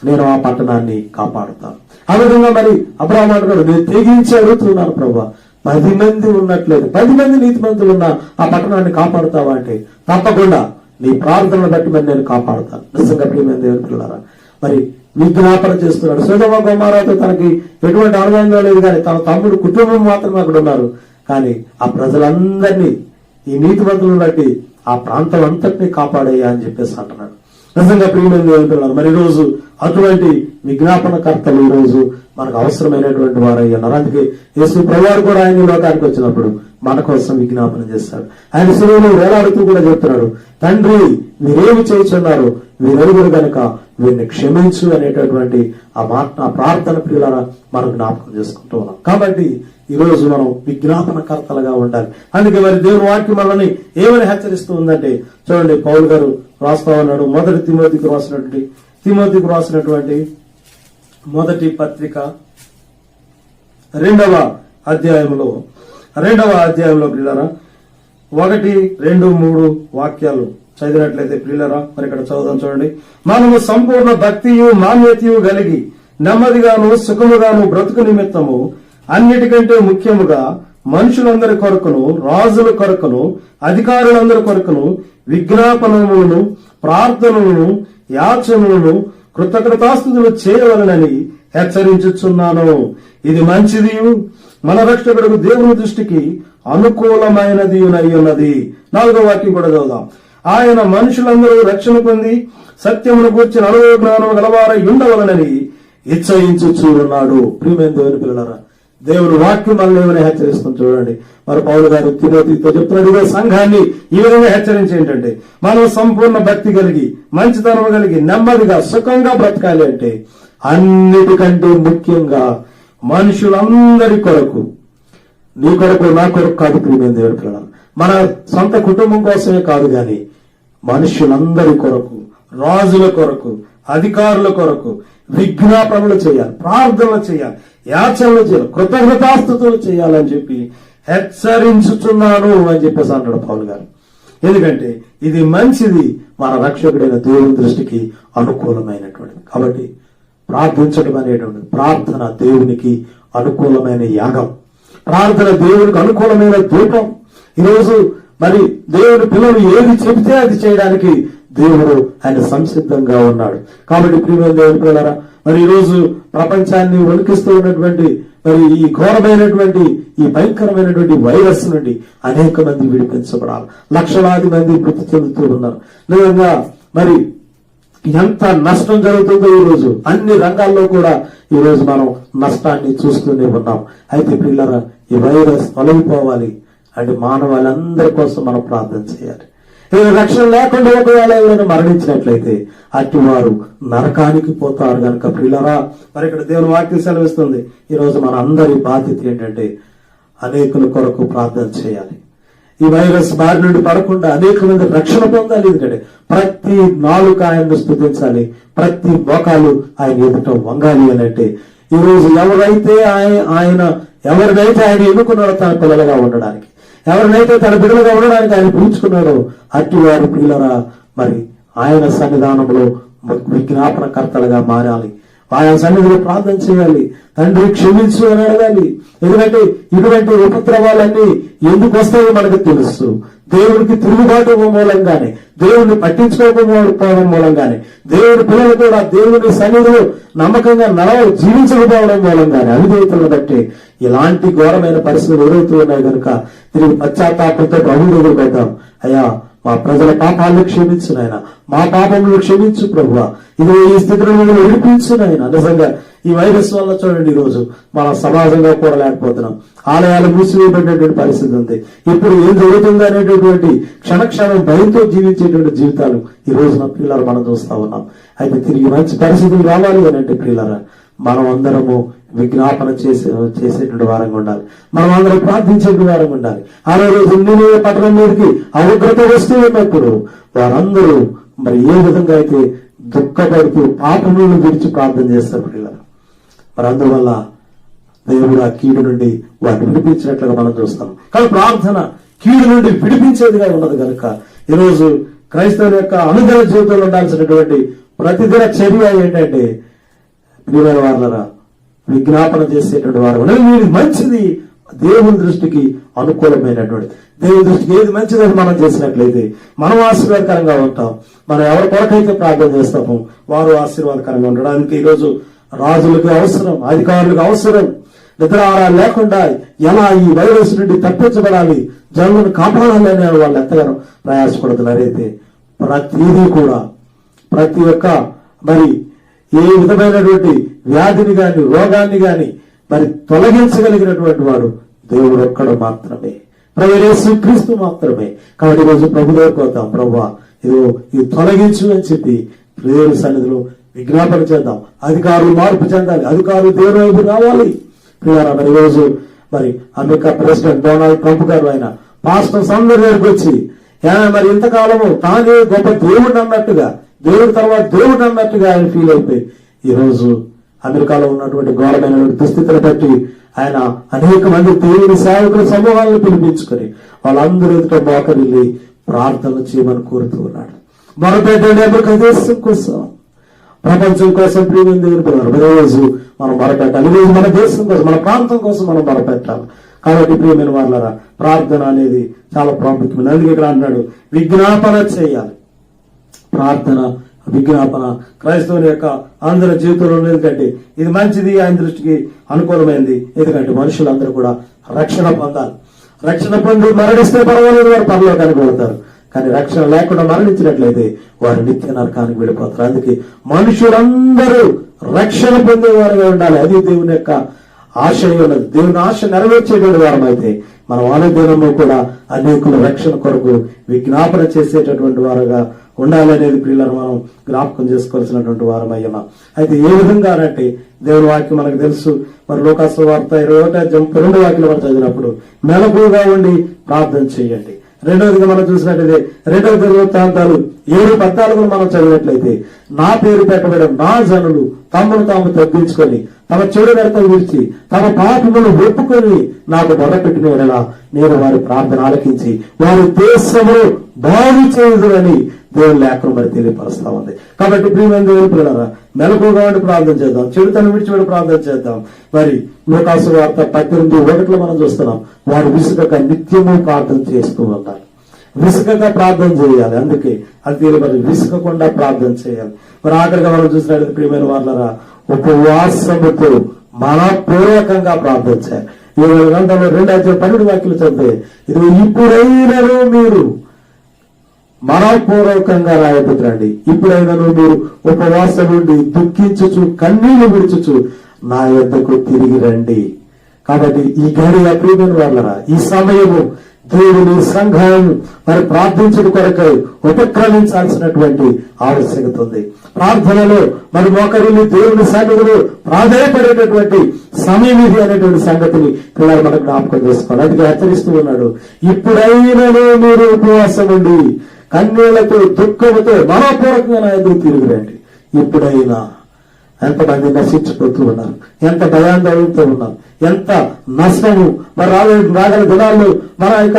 నేను ఆ పట్టణాన్ని కాపాడుతాను. ఆ విధంగా మరి అబ్రహాము అంటున్నాడు, నేను తెగించి అడుగుతున్నాను ప్రభు, 10 మంది ఉన్నట్లేదు, 10 మంది నీతిమంతులు ఉన్న ఆ పట్టణాన్ని కాపాడుతావా అంటే తప్పకుండా నీ ప్రార్థనలు బట్టి మరి నేను కాపాడుతాను. నిజంగా ప్రియమైన దేవుని పిల్లలారా, మరి విజ్ఞాపన చేస్తున్నాడు. సొదొమ గొమొర్రాతో తనకి ఎటువంటి అనుబంధం లేదు, కానీ తన తమ్ముడు కుటుంబం మాత్రమే అక్కడ ఉన్నారు. కానీ ఆ ప్రజలందరినీ ఈ నీతిమంతులను బట్టి ఆ ప్రాంతం అంతటినీ కాపాడయ్యా అని చెప్పేసి అంటున్నాడు. నిజంగా ప్రియమైన దేవుని పిల్లలారా, మరి ఈ రోజు అటువంటి విజ్ఞాపనకర్తలు ఈ రోజు మనకు అవసరమైనటువంటి వారయ్యా ఉన్నారు. అందుకే యేసు ప్రభువారు కూడా ఆయన లోకానికి వచ్చినప్పుడు మన కోసం విజ్ఞాపన చేస్తాడు. ఆయన శిలువలో వేలాడుతూ కూడా చెప్తున్నాడు, తండ్రి మీరేమి చేస్తున్నారు, వీరెరుగురు గనుక వీరిని క్షమించు అనేటటువంటి ఆ మాట, ఆ ప్రార్థన ప్రియులారా మనం జ్ఞాపకం చేసుకుంటూ ఉన్నాం. కాబట్టి ఈ రోజు మనం విజ్ఞాపనకర్తలుగా ఉండాలి. అందుకే మరి దేవుని వాక్యం మనల్ని ఏమని హెచ్చరిస్తూ ఉందంటే చూడండి, పౌలు గారు రాస్తా ఉన్నాడు తిమోతికి రాసినటువంటి మొదటి పత్రిక 2వ అధ్యాయంలో ప్రియులారా 1, 2, 3 వాక్యాలు చదివినట్లయితే ప్రియులారా మరి ఇక్కడ చదువుదాం చూడండి. మనము సంపూర్ణ భక్తియు మాన్యతయు కలిగి నెమ్మదిగాను సుఖముగాను బ్రతుకు నిమిత్తము అన్నిటికంటే ముఖ్యముగా మనుషులందరి కొరకును రాజుల కొరకును అధికారులందరి కొరకును విజ్ఞాపనములను ప్రార్థనలను యాచనలను కృతజ్ఞతాస్తుతులు చేయవలనని హెచ్చరించుచున్నాను. ఇది మంచిది, మన రక్షకుడు దేవుని దృష్టికి అనుకూలమైనది ఉన్నది. 4వ వాక్యం కూడా చదువుదాం. ఆయన మనుషులందరూ రక్షణ పొంది సత్యమును గూర్చిన అనుభవ జ్ఞానం గలవారై ఉండవలనని ఇచ్చయించుచూ ఉన్నాడు. ప్రియమైన దేవుని పిల్లలారా, దేవుని వాక్యం మనల్ని ఏమైనా హెచ్చరిస్తుంది చూడండి. మరి పౌలు గారు తిమోతితో చెప్తున్నాడు, సంఘాన్ని ఈ విధంగా హెచ్చరించి ఏంటంటే మనం సంపూర్ణ భక్తి కలిగి మంచితనం కలిగి నెమ్మదిగా సుఖంగా బ్రతకాలి అంటే అన్నిటికంటే ముఖ్యంగా మనుషులందరి కొరకు, నీ కొరకు నా కొరకు కాదు ప్రియమైన దేవుని పిల్లలారా, మన సొంత కుటుంబం కోసమే కాదు గాని మనుషులందరి కొరకు, రాజుల కొరకు, అధికారుల కొరకు విజ్ఞాపనలు చేయాలి, ప్రార్థనలు చేయాలి, యాచనలు చేయాలి, కృతజ్ఞతాస్తుతులు చేయాలని చెప్పి హెచ్చరించుచున్నాను అని చెప్పేసి అన్నాడు పౌలు గారు. ఎందుకంటే ఇది మంచిది, మన రక్షకుడైన దేవుని దృష్టికి అనుకూలమైనటువంటిది. కాబట్టి ప్రార్థించడం అనేటువంటి ప్రార్థన దేవునికి అనుకూలమైన యాగం, ప్రార్థన దేవునికి అనుకూలమైన ధూపం. ఈరోజు మరి దేవుని పిల్లలు ఏది చెబితే అది చేయడానికి దేవుడు ఆయన సంసిద్ధంగా ఉన్నాడు. కాబట్టి ప్రియమైన దేవుని పిల్లలారా, మరి ఈ రోజు ప్రపంచాన్ని వణికిస్తూ ఉన్నటువంటి మరి ఈ ఘోరమైనటువంటి ఈ భయంకరమైనటువంటి వైరస్ నుండి అనేక మంది విడిపించబడాలి, లక్షలాది మంది మృతి చెందుతూ ఉన్నారు. నిజంగా మరి ఎంత నష్టం జరుగుతుందో ఈ రోజు అన్ని రంగాల్లో కూడా ఈ రోజు మనం నష్టాన్ని చూస్తూనే ఉన్నాం. అయితే పిల్లరా, ఈ వైరస్ తొలగిపోవాలి అంటే మానవాళ్ళందరి కోసం మనం ప్రార్థన చేయాలి. రక్షణ లేకుండా ఒకవేళ ఎవరైనా మరణించినట్లయితే అటు వారు నరకానికి పోతారు కనుక ప్రియులారా, మరి ఇక్కడ దేవుని వాక్యం సెలవిస్తుంది. ఈ రోజు మన అందరి బాధ్యత ఏంటంటే అనేకుల కొరకు ప్రార్థన చేయాలి. ఈ వైరస్ బారి నుండి పడకుండా అనేక మంది రక్షణ పొందాలి. ఎందుకంటే ప్రతి నాలుక ఆయన్ను స్తుతించాలి, ప్రతి మోకాలు ఆయన ఎదుట వంగాలి అని అంటే ఈ రోజు ఎవరైనైతే ఆయన ఎన్నుకున్నాడో తన పిల్లలుగా ఉండడానికి, ఎవరినైతే తన బిడ్డలుగా ఉండడానికి ఆయన పిలుచుకున్నాడో అట్టి వారు పిల్లరా మరి ఆయన సన్నిధానంలో విజ్ఞాపనకర్తలుగా మారాలి. ఆయన సన్నిధిలో ప్రార్థన చేయాలి. తండ్రి క్షమించు అని అడగాలి. ఎందుకంటే ఇటువంటి ఉపద్రవాలన్నీ ఎందుకు వస్తాయో మనకు తెలుసు. దేవుడికి తిరుగుబాటు మూలంగానే, దేవుడిని పట్టించుకోకపోవడం మూలంగానే, దేవుడి పిల్లలు కూడా దేవుని సన్నిధిలో నమ్మకంగా జీవించకపోవడం మూలంగానే, అవిధేయతలను బట్టి ఇలాంటి ఘోరమైన పరిస్థితులు ఎదురవుతూ ఉన్నాయి కనుక తిరిగి పశ్చాత్తాపంతో ప్రభు దగ్గర పెడతాం. అయ్యా, మా ప్రజల పాపాలను క్షమించు నాయన, మా పాపములను క్షమించు ప్రభువా, ఇది ఈ స్థితిలో విడిపించు నాయన. నిజంగా ఈ వైరస్ వల్ల చూడండి, ఈ రోజు మన సమాజంగా కూడా లేకపోతున్నాం. ఆలయాలు మూసివేయబడినటువంటి పరిస్థితి ఉంది. ఇప్పుడు ఏం జరుగుతుంది అనేటటువంటి క్షణక్షణం భయంతో జీవించేటువంటి జీవితాలు ఈ రోజున పిల్లలు మనం చూస్తా ఉన్నాం. అయితే తిరిగి మంచి పరిస్థితులు రావాలి అని అంటే పిల్లరా, మనం అందరము విజ్ఞాపన చేసేటువంటి వారంగా ఉండాలి. మనం అందరం ప్రార్థించేటువంటి వారంగా ఉండాలి. ఆ రోజు నినివే పట్టణం మీదకి ఉగ్రత వస్తూ ఉన్నప్పుడు వారందరూ మరి ఏ విధంగా అయితే దుఃఖపడుతూ పాపములను విడిచి ప్రార్థన చేస్తారు పిల్లలు. మరి అందువల్ల దేవుడు ఆ కీడు నుండి వాటిని విడిపించినట్లుగా మనం చూస్తాం. కానీ ప్రార్థన కీడు నుండి విడిపించేదిగా ఉన్నది కనుక ఈరోజు క్రైస్తవుల యొక్క అనుదిన జీవితంలో ఉండాల్సినటువంటి ప్రతిదిన చర్య ఏంటంటే, ప్రియమైన వారులారా, విజ్ఞాపన చేసేటువంటి వారు మీరు మంచిది, దేవుని దృష్టికి అనుకూలమైనటువంటి, దేవుని దృష్టికి ఏది మంచిది అని మనం చేసినట్లయితే మనం ఆశీర్వాదకరంగా ఉంటాం. మనం ఎవరి కొరకైతే ప్రార్థన చేస్తామో వారు ఆశీర్వాదకరంగా ఉండడానికి ఈరోజు రాజులకు అవసరం, అధికారులకు అవసరం. నిద్ర ఆరాలు లేకుండా ఎలా ఈ వైరస్ నుండి తప్పించబడాలి, జనులను కాపాడాలి అనే వాళ్ళు ఎంతగానో ప్రయాసపడుతున్నారైతే ప్రతిదీ కూడా ప్రతి ఒక్క మరి ఏ విధమైనటువంటి వ్యాధిని గాని రోగాన్ని గాని మరి తొలగించగలిగినటువంటి వాడు దేవుడు ఒక్కడు మాత్రమే, ప్రభువైన యేసుక్రీస్తు మాత్రమే. కాబట్టి ఈరోజు ప్రభు దగ్గరికి వద్దాం. ప్రభువా, ఇది తొలగించు అని చెప్పి దేవుని సన్నిధిలో విజ్ఞాపన చేద్దాం. అధికారులు మార్పు చెందాలి, అధికారులు దేవుని వైపు రావాలి. ప్రియారా, మరి ఈరోజు మరి అమెరికా ప్రెసిడెంట్ డొనాల్డ్ ట్రంప్ గారు ఆయన పాస్టర్స్ అందరి దగ్గరికి వచ్చి మరి ఇంతకాలము తానే గొప్ప దేవుడు అన్నట్టుగా, దేవుడి తర్వాత దేవుడు అన్నట్టుగా ఆయన ఫీల్ అయిపోయి ఈరోజు అమెరికాలో ఉన్నటువంటి ఘోరమైన దుస్థితిని బట్టి ఆయన అనేక మంది దేవుని సేవకుల సమూహాలను పిలిపించుకొని వాళ్ళందరూ ఎదుట మోకరిల్లి ప్రార్థనలు చేయమని కోరుతూ ఉన్నాడు. మొరపెట్టండి అమెరికా దేశం కోసం, ప్రపంచం కోసం, ప్రియమైన దేవుని పిల్లలు రోజు మనం మొరపెట్టాలి. ఈరోజు మన దేశం కోసం, మన ప్రాంతం కోసం మనం మొరపెట్టాలి. కాబట్టి ప్రియమైన వాళ్ళరా, ప్రార్థన అనేది చాలా ప్రాముఖ్యమైనది. అందుకే ఇక్కడ అన్నాడు విజ్ఞాపన చేయాలి. ప్రార్థన, విజ్ఞాపన క్రైస్తవుని యొక్క అందరి జీవితంలో ఉంది. ఎందుకంటే ఇది మంచిది, ఆయన దృష్టికి అనుకూలమైనది. ఎందుకంటే మనుషులందరూ కూడా రక్షణ పొందాలి. రక్షణ పొంది మరణిస్తే పర్వాలేదు, వారు పరలోకానికి వెళతారు. కానీ రక్షణ లేకుండా మరణించినట్లయితే వారు నిత్య నరకానికి వెళ్ళిపోతారు. అందుకే మనుషులందరూ రక్షణ పొందేవారుగా ఉండాలి. అది దేవుని యొక్క ఆశయం ఉన్నది. దేవుని ఆశ నెరవేర్చేటువంటి వారం అయితే మనం అనుదినము కూడా అనేకుల రక్షణ కొరకు విజ్ఞాపన చేసేటటువంటి వారుగా ఉండాలనేది పిల్లలు మనం జ్ఞాపకం చేసుకోవాల్సినటువంటి వారం అయ్యాం. అయితే ఏ విధంగా అంటే దేవుని వాక్యం మనకు తెలుసు. మరి లోకాసు వార్త 21:2 వాక్యం మనం చదివినప్పుడు మెలకువగా ఉండి ప్రార్థన చేయండి. రెండవదిగా మనం చూసినట్లయితే 2వ దినవృత్తాంతాలు 7:14 మనం చదివినట్లయితే నా పేరు పెట్టబడిన నా జనులు తమను తాము తగ్గించుకొని తమ చెడు నడతలు విడిచి తమ పాపములు ఒప్పుకొని నాకు మొదలుపెట్టిన వేళ నేను వారి ప్రార్థన ఆలకించి వారి దేశమును బాగు చేయదునని దేవుని లేఖనం మరి తెలియపరుస్తా ఉంది. కాబట్టి ప్రియమైన దేవుని పిల్లలారా, మెలకువగా ఉండి ప్రార్థన చేద్దాం, చెడుతను విడిచిపెట్టి ప్రార్థన చేద్దాం. మరి లోకాసు వార్త 18:1 మనం చూస్తున్నాం, వారు విసుగక నిత్యము ప్రార్థన చేస్తూ ఉన్నారు. విసుగక ప్రార్థన చేయాలి. అందుకే అది తెలియదు, విసుగకుండా ప్రార్థన చేయాలి. మరి ఆఖరిగా మనం చూసినట్లయితే ప్రియమైన వాళ్ళరా, ఉపవాసముతో మనపూర్వకంగా ప్రార్థన చేయాలి. 7 గ్రంథంలో 2:12 వాక్యాలు చదివితే ఇది ఇప్పుడైనను మీరు మనపూర్వకంగా రాయబడుతురండి. ఇప్పుడైనను మీరు ఉపవాసం నుండి దుఃఖించుచు కన్నీళ్లు విడుచుచు నా యొద్దకు తిరిగి రండి. కాబట్టి ఈ గడియ ప్రియమైన వాళ్ళరా, ఈ సమయము దేవుని సంఘం మరి ప్రార్థించడం కొరకై ఉపక్రమించాల్సినటువంటి ఆవశ్యకత ఉంది. ప్రార్థనలో మరి మోకరిల్లి దేవుని సన్నిధిలో ప్రాధాన్యపడేటటువంటి సమయం ఇది అనేటువంటి సంగతిని పిల్లలు మనకు జ్ఞాపకం చేసుకోవాలి. అందుకే హెచ్చరిస్తూ ఉన్నాడు, ఇప్పుడైనను మీరు ఉపవాసం ఉండి కన్నీళ్లతో దుఃఖముతో మనపూర్వకంగా నా ఎదురు తిరిగి రండి. ఇప్పుడైనా ఎంతమంది నశించిపోతూ ఉన్నారు, ఎంత భయాందోళనతో ఉన్నారు, ఎంత నష్టము. మరి రాగల దినాల్లో మన యొక్క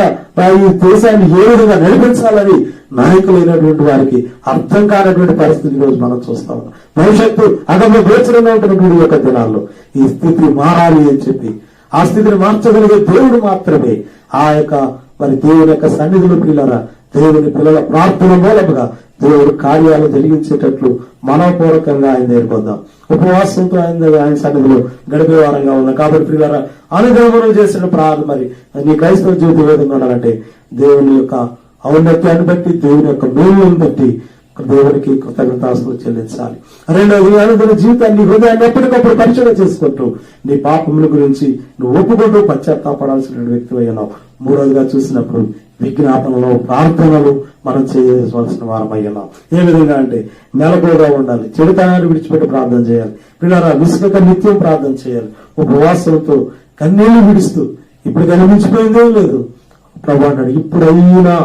ఈ దేశాన్ని ఏ విధంగా నడిపించాలని నాయకులైనటువంటి వారికి అర్థం కానటువంటి పరిస్థితి రోజు మనం చూస్తా ఉన్నాం. భవిష్యత్తు అగమ్య గోచరంగా ఉంటున్నటువంటి యొక్క దినాల్లో ఈ స్థితి మారాలి అని చెప్పి ఆ స్థితిని మార్చగలిగే దేవుడు మాత్రమే. ఆ యొక్క మరి దేవుని యొక్క సన్నిధిలో పిల్లరా, దేవుని పిల్లల ప్రార్థన మూలముగా దేవుడు కార్యాలు జరిగించేటట్లు మనపూర్వకంగా ఆయన నేర్కొద్దాం. ఉపవాసంతో ఆయన సన్నిధిలో గడిపే వారంగా ఉన్నాం. కాబట్టి పిల్లరా, అనుగ్రహం చేసిన ప్రార్థన మరి నీ క్రైస్తవ జీవితం ఏ విధంగా ఉండాలంటే దేవుని యొక్క ఔన్నత్యాన్ని బట్టి, దేవుని యొక్క మేలుని బట్టి దేవునికి కృతజ్ఞతాస్తులు చెల్లించాలి. రెండవది, అనుదిన జీవితాన్ని హృదయాన్ని ఎప్పటికప్పుడు పరిశీలన చేసుకుంటూ నీ పాపముల గురించి నువ్వు ఒప్పుకుంటూ పశ్చాత్తాపడాల్సిన వ్యక్తి అయ్యావు. మూడవదిగా చూసినప్పుడు విజ్ఞాపనలు, ప్రార్థనలు మనం చేయవలసిన వారం అయ్యాం. ఏ విధంగా అంటే మెలకువగా ఉండాలి, చెడుతనాన్ని విడిచిపెట్టి ప్రార్థన చేయాలి. పిల్లరా, విసుక నిత్యం ప్రార్థన చేయాలి. ఉపవాసంతో కన్నీళ్లు విడుస్తూ, ఇప్పుడు కనిపించిపోయిందేం లేదు ప్రభు అన్నాడు, ఇప్పుడైనా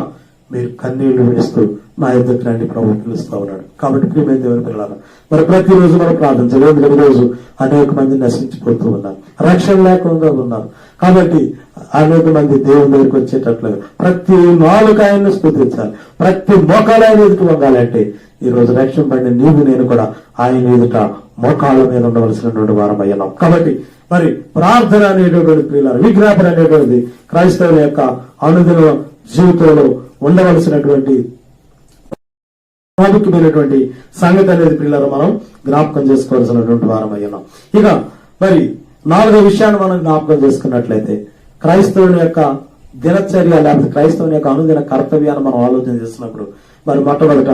మీరు కన్నీళ్లు విడుస్తూ నా ఎదుటి రండి ప్రభు పిలుస్తా ఉన్నాడు. కాబట్టి ప్రియమైన దేవుని పిల్లలు, మరి ప్రతిరోజు మనం ప్రార్థించాలి. ఎందుకంటే రోజు అనేక మంది నశించిపోతూ ఉన్నారు, రక్షణ లేకుండా ఉన్నారు. కాబట్టి అనేక మంది దేవుని దగ్గరికి వచ్చేటట్లుగా ప్రతి నాలుగు ఆయన్ని స్తుతించాలి, ప్రతి మోకాలు ఆయన ఎదుటి వంగాలంటే ఈ రోజు రక్షణ పడిన నీవు నేను కూడా ఆయన ఎదుట మోకాళ్ళ మీద ఉండవలసినటువంటి వారం అయ్యాం. కాబట్టి మరి ప్రార్థన అనేటటువంటి ప్రియులారా, విజ్ఞాపన అనేటువంటిది క్రైస్తవుల యొక్క అనుదిన జీవితంలో ఉండవలసినటువంటి ప్రాముఖ్యమైనటువంటి సంగతి అనేది పిల్లలు మనం జ్ఞాపకం చేసుకోవాల్సినటువంటి వారం అయ్యాం. ఇక మరి నాలుగో విషయాన్ని మనం జ్ఞాపకం చేసుకున్నట్లయితే క్రైస్తవుని యొక్క దినచర్య లేకపోతే క్రైస్తవుని యొక్క అనుదిన కర్తవ్యాన్ని మనం ఆలోచన చేసినప్పుడు మరి మొట్టమొదట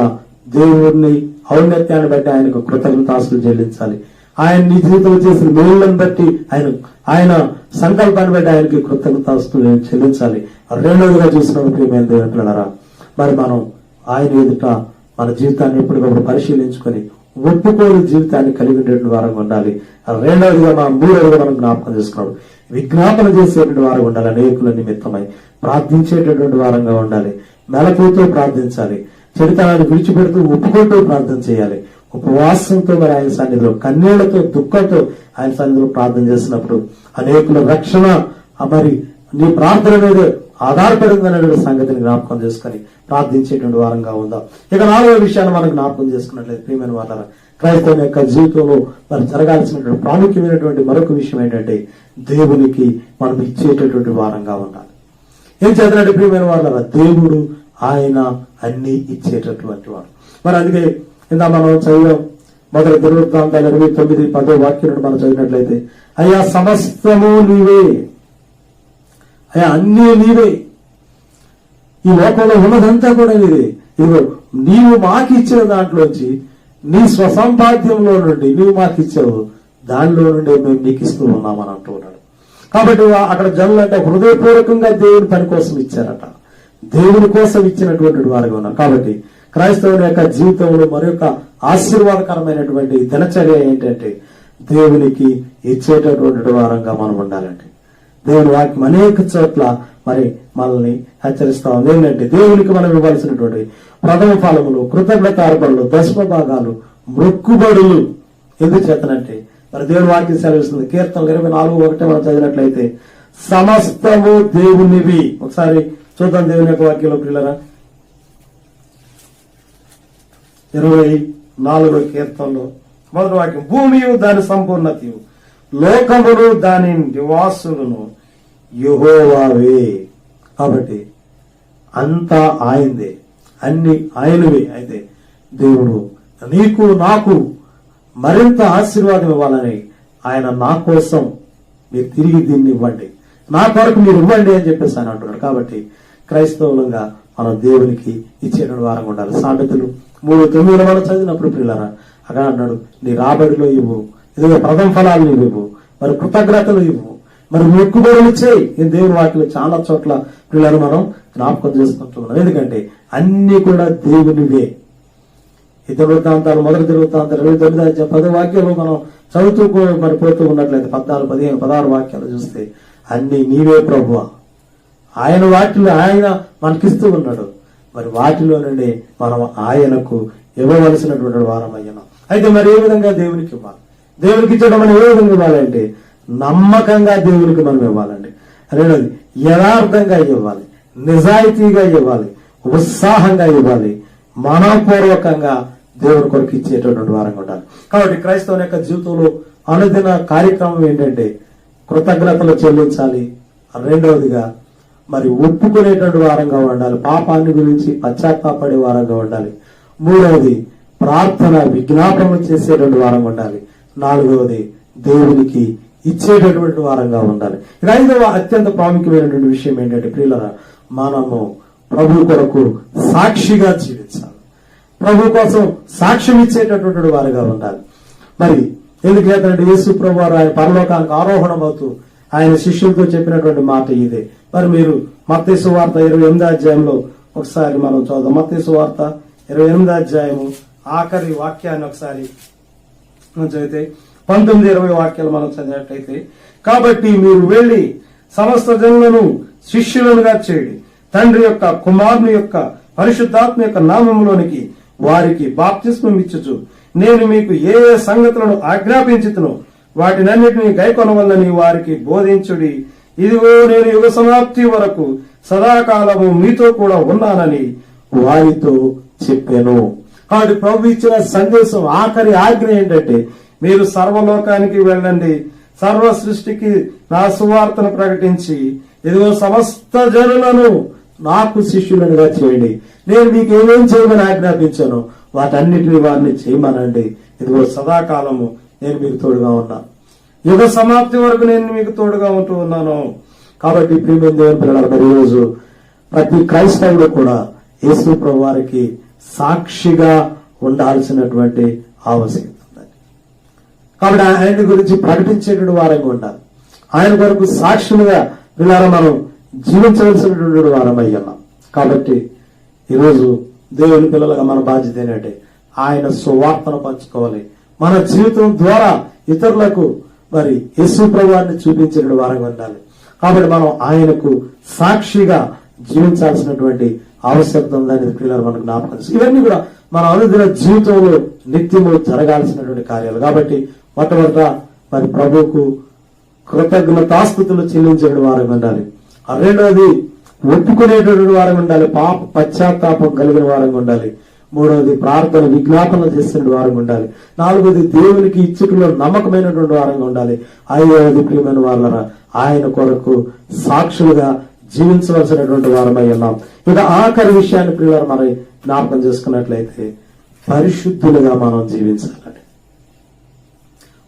దేవుడిని ఔన్నత్యాన్ని బట్టి ఆయనకు కృతజ్ఞతాస్తులు చెల్లించాలి. ఆయన నీ జీవితంలో చేసిన మేలులను బట్టి ఆయన సంకల్పాన్ని బట్టి ఆయనకి కృతజ్ఞతాస్తులు చెల్లించాలి. రెండవదిగా చూసినప్పుడు ప్రియమైన దేవుని పిల్లలారా, మరి మనం ఆయన ఎదుట మన జీవితాన్ని ఎప్పటికప్పుడు పరిశీలించుకొని ఒప్పుకోని జీవితాన్ని కలిగి ఉండేటువంటి వారంగా ఉండాలి. రెండవదిగా మూడవదిగా మనం జ్ఞాపకం చేసుకున్నాడు విజ్ఞాపన చేసేటువంటి వారంగా ఉండాలి. అనేకుల నిమిత్తమై ప్రార్థించేటటువంటి వారంగా ఉండాలి. మెలకువతో ప్రార్థించాలి. చెడుతనాన్ని విడిచిపెడుతూ ఒప్పుకుంటూ ప్రార్థన చేయాలి. ఉపవాసంతో మరి ఆయన సన్నిధిలో కన్నీళ్లతో దుఃఖంతో ఆయన సన్నిధిలో ప్రార్థన చేసినప్పుడు అనేకుల రక్షణ మరి నీ ప్రార్థన మీద ఆధారపడిందనే సంగతిని జ్ఞాపకం చేసుకుని ప్రార్థించేటువంటి వారంగా ఉందాం. ఇక నాలుగో విషయాన్ని మనం జ్ఞాపకం చేసుకున్నట్లయితే ప్రియమైన వాళ్ళ క్రైస్తవుని యొక్క జీవితంలో మరి జరగాల్సినటువంటి ప్రాముఖ్యమైనటువంటి మరొక విషయం ఏంటంటే దేవునికి మనం ఇచ్చేటటువంటి వారంగా ఉండాలి. ఏం చేతనంటే ప్రియమైన వాళ్ళ దేవుడు ఆయన అన్ని ఇచ్చేటటువంటి వాడు. మరి అందుకే ఇందా మనం చదివాం మొదటి దినవృత్తాంతాలు 29:10 వాక్యం నుండి మనం చదివినట్లయితే, అయ్యా సమస్తము నీవే, అయ్యా అన్నీ నీవే, ఈ లోకంలో ఉన్నదంతా కూడా నీవే. ఇదిగో నీవు మాకు ఇచ్చిన దాంట్లోంచి నీ స్వసంపాద్యంలో నుండి నీవు మాకు ఇచ్చావు, దానిలో నుండి మేము నీకు ఇస్తూ ఉన్నామని అంటూ ఉన్నాడు. కాబట్టి అక్కడ జనులు అంటే హృదయపూర్వకంగా దేవుని పని కోసం ఇచ్చారట, దేవుని కోసం ఇచ్చినటువంటి వారుగా ఉన్నారు. కాబట్టి క్రైస్తవుని యొక్క జీవితంలో మరొక ఆశీర్వాదకరమైనటువంటి దినచర్య ఏంటంటే దేవునికి ఇచ్చేటటువంటి వారంగా మనం ఉండాలండి. దేవుని వాక్యం అనేక చోట్ల మరి మనల్ని హెచ్చరిస్తా ఉంది. ఏంటంటే దేవునికి మనం ఇవ్వాల్సినటువంటి ప్రథమ ఫలములు, కృతజ్ఞత అర్పణలు, దశమ భాగాలు, మొక్కుబడులు. ఎందుకు చేతనంటే మరి దేవుని వాక్యం సెలవిస్తుంది. కీర్తనలు 24:1 మనం చదివినట్లయితే సమస్తము దేవునివి. ఒకసారి చూద్దాం దేవుని యొక్క వాక్యంలో పిల్లరా. 24వ కీర్తనలో మొదటి వాక్యం, భూమియు దాని సంపూర్ణతయు, లోకములు దాని నివాసులను యెహోవావే. కాబట్టి అంతా ఆయనదే, అన్ని ఆయనవే. అయితే దేవుడు నీకు నాకు మరింత ఆశీర్వాదం ఇవ్వాలని ఆయన నా కోసం మీరు తిరిగి దీన్ని ఇవ్వండి, నా కొరకు మీరు ఇవ్వండి అని చెప్పేసి ఆయన అంటున్నాడు. కాబట్టి క్రైస్తవులంగా మనం దేవునికి ఇచ్చేటువంటి వారంగా ఉండాలి. సామెతలు 3:9 మనం చదివినప్పుడు పిల్లరా అక్కడ అన్నాడు, నీ రాబడిలో ఇవ్వు, ఇదిగో ప్రథమ ఫలాలు నీవు ఇవ్వు, మరి కృతజ్ఞతలు ఇవ్వు, మరి మొక్కుబడులు చేయి. ఈ దేవుని వాటిలో చాలా చోట్ల పిల్లలు మనం జ్ఞాపకం చేసుకుంటున్నాం. ఎందుకంటే అన్ని కూడా దేవునివే. ఇతర వృత్తాంతాలు మొదటి వృత్తాంతాలు 29:10 వాక్యాలు మనం చదువుతూ మరి పోతూ ఉన్నట్లయితే 14, 15, 16 వాక్యాలు చూస్తే అన్ని నీవే ప్రభువా. ఆయన వాటిలో ఆయన మనకిస్తూ ఉన్నాడు. మరి వాటిలో నుండి మనం ఆయనకు ఇవ్వవలసినటువంటి వారం అయ్యాం. అయితే మరి ఏ విధంగా దేవునికి ఇవ్వాలి? దేవునికి ఇచ్చడం మనం ఏ విధంగా ఇవ్వాలంటే నమ్మకంగా దేవునికి మనం ఇవ్వాలండి. రెండోది యథార్థంగా ఇవ్వాలి, నిజాయితీగా ఇవ్వాలి, ఉత్సాహంగా ఇవ్వాలి, మనపూర్వకంగా దేవుని కొరకు ఇచ్చేటటువంటి వారంగా ఉండాలి. కాబట్టి క్రైస్తవుని యొక్క జీవితంలో అనుదిన కార్యక్రమం ఏంటంటే కృతజ్ఞతలు చెల్లించాలి. రెండవదిగా మరి ఒప్పుకునేటువంటి వారంగా ఉండాలి, పాపాన్ని గురించి పశ్చాత్తాపడే వారంగా ఉండాలి. మూడవది ప్రార్థన విజ్ఞాపనలు చేసేటువంటి వారంగా ఉండాలి. నాలుగవది దేవునికి ఇచ్చేటటువంటి వారంగా ఉండాలి. ఇక ఐదవ అత్యంత ప్రాముఖ్యమైనటువంటి విషయం ఏంటంటే ప్రియులరా, మనము ప్రభు కొరకు సాక్షిగా జీవించాలి. ప్రభు కోసం సాక్ష్యం ఇచ్చేటటువంటి వారుగా ఉండాలి. మరి ఎందుకు చేతనంటే యేసు ప్రభు వారు ఆయన పరలోకానికి ఆరోహణం అవుతూ ఆయన శిష్యులతో చెప్పినటువంటి మాట ఇదే. మరి మీరు మత్తయి సువార్త 28వ అధ్యాయంలో ఒకసారి మనం చదువుదాం. మత్తయి సువార్త 28వ అధ్యాయము ఆఖరి వాక్యాన్ని ఒకసారి మనం చదివితే 19-20 వాక్యాలు మనం చదివినట్లయితే, కాబట్టి మీరు వెళ్లి సమస్త జనులను శిష్యులుగా చేయండి, తండ్రి యొక్క కుమారుని యొక్క పరిశుద్ధాత్మ యొక్క నామములోనికి వారికి బాప్తిస్మం ఇచ్చుచు నేను మీకు ఏ ఏ సంగతులను ఆజ్ఞాపించుతునో వాటినన్నిటినీ గైకొనవల్లని వారికి బోధించుడి. ఇదిగో నేను యుగ సమాప్తి వరకు సదాకాలము మీతో కూడా ఉన్నానని వారితో చెప్పాను. కాబట్టి ప్రభు ఇచ్చిన సందేశం ఆఖరి ఆజ్ఞ ఏంటంటే మీరు సర్వలోకానికి వెళ్ళండి, సర్వ సృష్టికి నా సువార్తను ప్రకటించి ఇదిగో సమస్త జనులను నాకు శిష్యులుగా చేయండి. నేను మీకు ఏమేం చేయమని ఆజ్ఞాపించాను వాటన్నిటిని వారిని చేయమనండి. ఇదిగో సదాకాలము నేను మీకు తోడుగా ఉన్నాను, యుగ సమాప్తి వరకు నేను మీకు తోడుగా ఉంటూ ఉన్నాను. కాబట్టి ప్రియమైన దేవుని పిల్లల మరి రోజు ప్రతి క్రైస్తవుడు కూడా యేసు ప్రభు వారికి సాక్షిగా ఉండాల్సినటువంటి ఆవశ్యకత ఉంది. కాబట్టి ఆయన గురించి ప్రకటించేటువంటి వారంగా ఉండాలి. ఆయన కొరకు సాక్షులుగా పిల్లల మనం జీవించవలసినటువంటి వారం అయ్యాం. కాబట్టి ఈరోజు దేవుని పిల్లలుగా మన బాధ్యత ఏంటంటే ఆయన సువార్తను పంచుకోవాలి. మన జీవితం ద్వారా ఇతరులకు మరి యేసు ప్రభువాన్ని చూపించిన వారంగా ఉండాలి. కాబట్టి మనం ఆయనకు సాక్షిగా జీవించాల్సినటువంటి ఆవశ్యకత ఉందని పిల్లలు మనకు జ్ఞాపకం. ఇవన్నీ కూడా మన అనుదిన జీవితంలో నిత్యము జరగాల్సినటువంటి కార్యాలు. కాబట్టి మొట్టమొదట మరి ప్రభువుకు కృతజ్ఞతాస్తుతులు చెల్లించే వారంగా ఉండాలి. రెండవది ఒప్పుకునేటటువంటి వారంగా ఉండాలి, పాప పశ్చాత్తాపం కలిగిన వారంగా ఉండాలి. మూడవది ప్రార్థన విజ్ఞాపన చేసిన వారంగా ఉండాలి. నాలుగవది దేవునికి ఇచ్చుటలో నమ్మకమైనటువంటి వారంగా ఉండాలి. ఐదవది ప్రియమైన వారులరా ఆయన కొరకు సాక్షులుగా జీవించవలసినటువంటి వారమై ఉన్నాం. ఇక ఆఖరి విషయాన్ని ప్రియులారా మరి జ్ఞాపకం చేసుకున్నట్లయితే పరిశుద్ధులుగా మనం జీవించాలండి.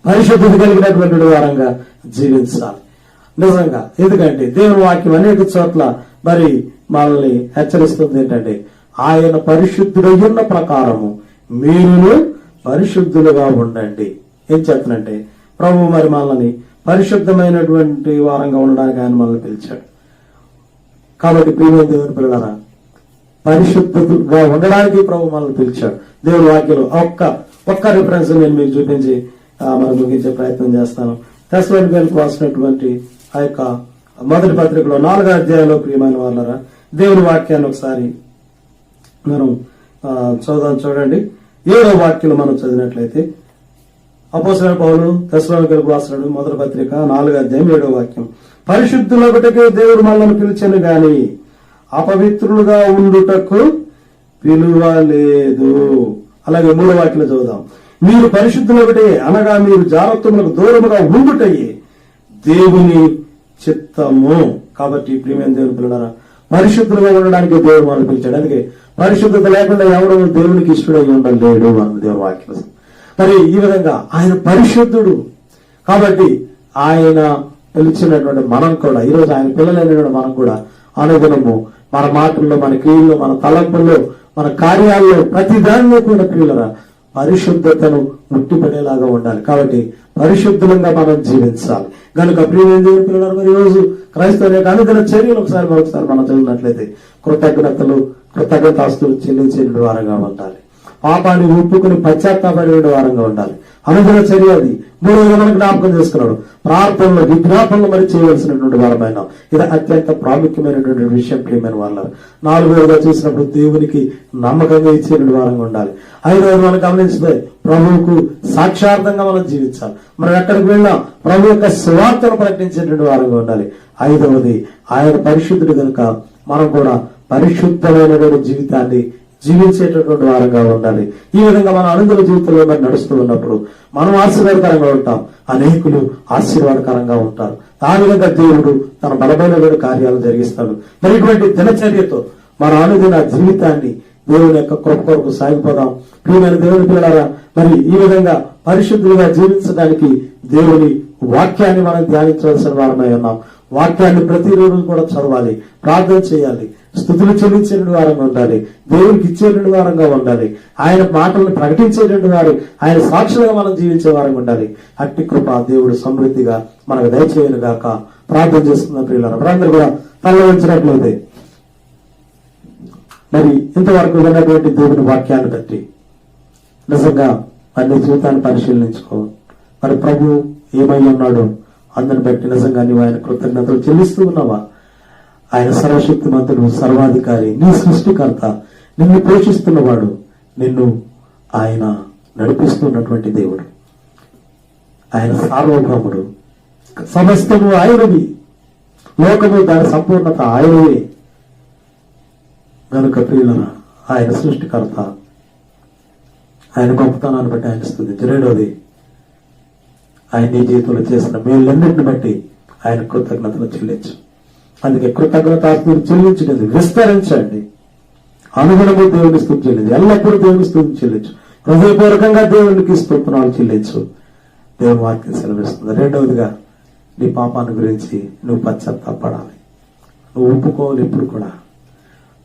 పరిశుద్ధత కలిగినటువంటి వారంగా జీవించాలి నిజంగా. ఎందుకంటే దేవుని వాక్యం అనేక చోట్ల మరి మనల్ని హెచ్చరిస్తుంది ఏంటంటే ఆయన పరిశుద్ధుడయ్యున్న ప్రకారము మీరు పరిశుద్ధులుగా ఉండండి. ఏం చెప్తున్నంటే ప్రభు మరి మనల్ని పరిశుద్ధమైనటువంటి వారంగా ఉండడానికి ఆయన మనల్ని పిలిచాడు. కాబట్టి ప్రియమైన దేవుని పిల్లలారా పరిశుద్ధంగా ఉండడానికి ప్రభు మనల్ని పిలిచాడు. దేవుని వాక్యంలో ఒక్క రిఫరెన్స్ నేను మీకు చూపించి మనం ముగించే ప్రయత్నం చేస్తాను. తెస్సలోనికీయులకు రాసినటువంటి ఆ యొక్క మొదటి పత్రికలో 4వ అధ్యాయంలో ప్రియమైన వాళ్ళరా దేవుని వాక్యాన్ని ఒకసారి మనం చూడండి. 7వ వాక్యంలో మనం చదివినట్లయితే అపోస్తలుడైన పౌలు తెస్సలోనికీయులకు రాసిన మొదటి పత్రిక 4వ అధ్యాయం 7వ వాక్యం, పరిశుద్ధులొకటికే దేవుడు మనల్ని పిలిచెను గాని అపవిత్రులుగా ఉండుటకు పిలువలేదు. అలాగే 3వ వాక్యంలో చదువుదాం, మీరు పరిశుద్ధులొకటే అనగా మీరు జారత్వములకు దూరముగా ఉండుటయే దేవుని చిత్తము. కాబట్టి ప్రియమైన దేవుని పిల్లలారా పరిశుద్ధులుగా ఉండడానికి దేవుడు మనల్ని పిలిచాడు. అందుకే పరిశుద్ధత లేకుండా ఎవరు దేవునికి ఇష్టడై ఉండలేడు అన్న దేవుని వాక్యం. మరి ఈ విధంగా ఆయన పరిశుద్ధుడు. కాబట్టి ఆయన పిలిచినటువంటి మనం కూడా ఈరోజు ఆయన పిల్లలైనటువంటి మనం కూడా అనుగుణము మన మాటల్లో, మన క్రియల్లో, మన తలంపుల్లో, మన కార్యాల్లో ప్రతి దానిలో కూడా ప్రియులరా పరిశుద్ధతను ముట్టిపడేలాగా ఉండాలి. కాబట్టి పరిశుద్ధంగా మనం జీవించాలి. కనుక ప్రియమైన దేవుని పిల్లలు మరి రోజు క్రైస్తవుల యొక్క అనుదిన చర్యలు మరొకసారి మనం చదివినట్లయితే కృతజ్ఞతాస్తులు చెల్లించే వారంగా ఉండాలి. పాపాన్ని ఒప్పుకుని పశ్చాత్తాపడే వారంగా ఉండాలి. అనుదిన చర్య అది. మూడవగా మనం జ్ఞాపకం చేసుకున్నాడు ప్రార్థనలు విజ్ఞాపనలు మరి చేయవలసినటువంటి వారమైన ఇది అత్యంత ప్రాముఖ్యమైనటువంటి విషయం ప్రియమైన వాళ్ళ. 4వదిగా చూసినప్పుడు దేవునికి నమ్మకంగా ఇచ్చేటువంటి వారంగా ఉండాలి. 5వది మనం గమనించితే ప్రభువుకు సాక్షార్థంగా మనం జీవించాలి. మనం ఎక్కడికి వెళ్ళినా ప్రభు యొక్క సువార్తను ప్రకటించేటువంటి వారంగా ఉండాలి. 5వది ఆయన పరిశుద్ధుడు కనుక మనం కూడా పరిశుద్ధమైనటువంటి జీవితాన్ని జీవించేటటువంటి వారంగా ఉండాలి. ఈ విధంగా మన అనుదిన జీవితంలో మరి నడుస్తూ ఉన్నప్పుడు మనం ఆశీర్వాదకరంగా ఉంటాం, అనేకులు ఆశీర్వాదకరంగా ఉంటారు. ఆ విధంగా దేవుడు తన బలమైనటువంటి కార్యాలు జరిగిస్తాడు. మరి ఇటువంటి దినచర్యతో మన అనుదిన జీవితాన్ని దేవుని యొక్క కృప కొరకు సాగిపోదాం. ప్రియమైన దేవుని పిల్లలారా, మరి ఈ విధంగా పరిశుద్ధులుగా జీవించడానికి దేవుని వాక్యాన్ని మనం ధ్యానించవలసిన వారమై ఉన్నాం. వాక్యాన్ని ప్రతిరోజు కూడా చదవాలి, ప్రార్థన చేయాలి, స్తుతులు చెల్లించే వారంగా ఉండాలి, దేవునికి ఇచ్చేటువంటి వారంగా ఉండాలి, ఆయన మాటలను ప్రకటించేటువంటి వారు, ఆయన సాక్షులుగా మనం జీవించే వారంగా ఉండాలి. అట్టి కృప దేవుడు సమృద్ధిగా మనకు దయచేయను గాక ప్రార్థన చేస్తున్న ప్రియులారా, మనందరూ కూడా తరలించినట్లయితే మరి ఇంతవరకు విన్నటువంటి దేవుని వాక్యాన్ని బట్టి నిజంగా అన్ని జీవితాన్ని పరిశీలించుకో. మరి ప్రభు ఏమై ఉన్నాడు అందుని బట్టి నిజంగా నీవు ఆయన కృతజ్ఞతలు చెల్లిస్తూ ఉన్నావా? ఆయన సర్వశక్తిమంతుడు, సర్వాధికారి, నీ సృష్టికర్త, నిన్ను పోషిస్తున్నవాడు, నిన్ను ఆయన నడిపిస్తున్నటువంటి దేవుడు, ఆయన సార్వభౌముడు, సమస్తము ఆయనవి, లోకము దాని సంపూర్ణత ఆయనవే. కనుక ప్రియులరా, ఆయన సృష్టికర్త, ఆయన గొప్పతనాన్ని బట్టి ఆయన స్తుతించు. రెండోది, ఆయన నీ జీవితంలో చేసిన మేలన్నింటిని బట్టి ఆయన కృతజ్ఞతలు చెల్లించు. అందుకే కృతజ్ఞతాస్తులు చెల్లించలేదు, విస్తరించండి. అనుగుణము దేవుని స్తుతి చెల్లించు, ఎల్లప్పుడూ దేవుని స్తుతి చెల్లించు, హృదయపూర్వకంగా దేవునికి స్తోత్రాలు చెల్లించు. దేవుని వాక్యం సెలవిస్తుంది. రెండవదిగా, నీ పాపాన్ని గురించి నువ్వు పశ్చాత్తాపడాలి, నువ్వు ఒప్పుకోవాలి. ఇప్పుడు కూడా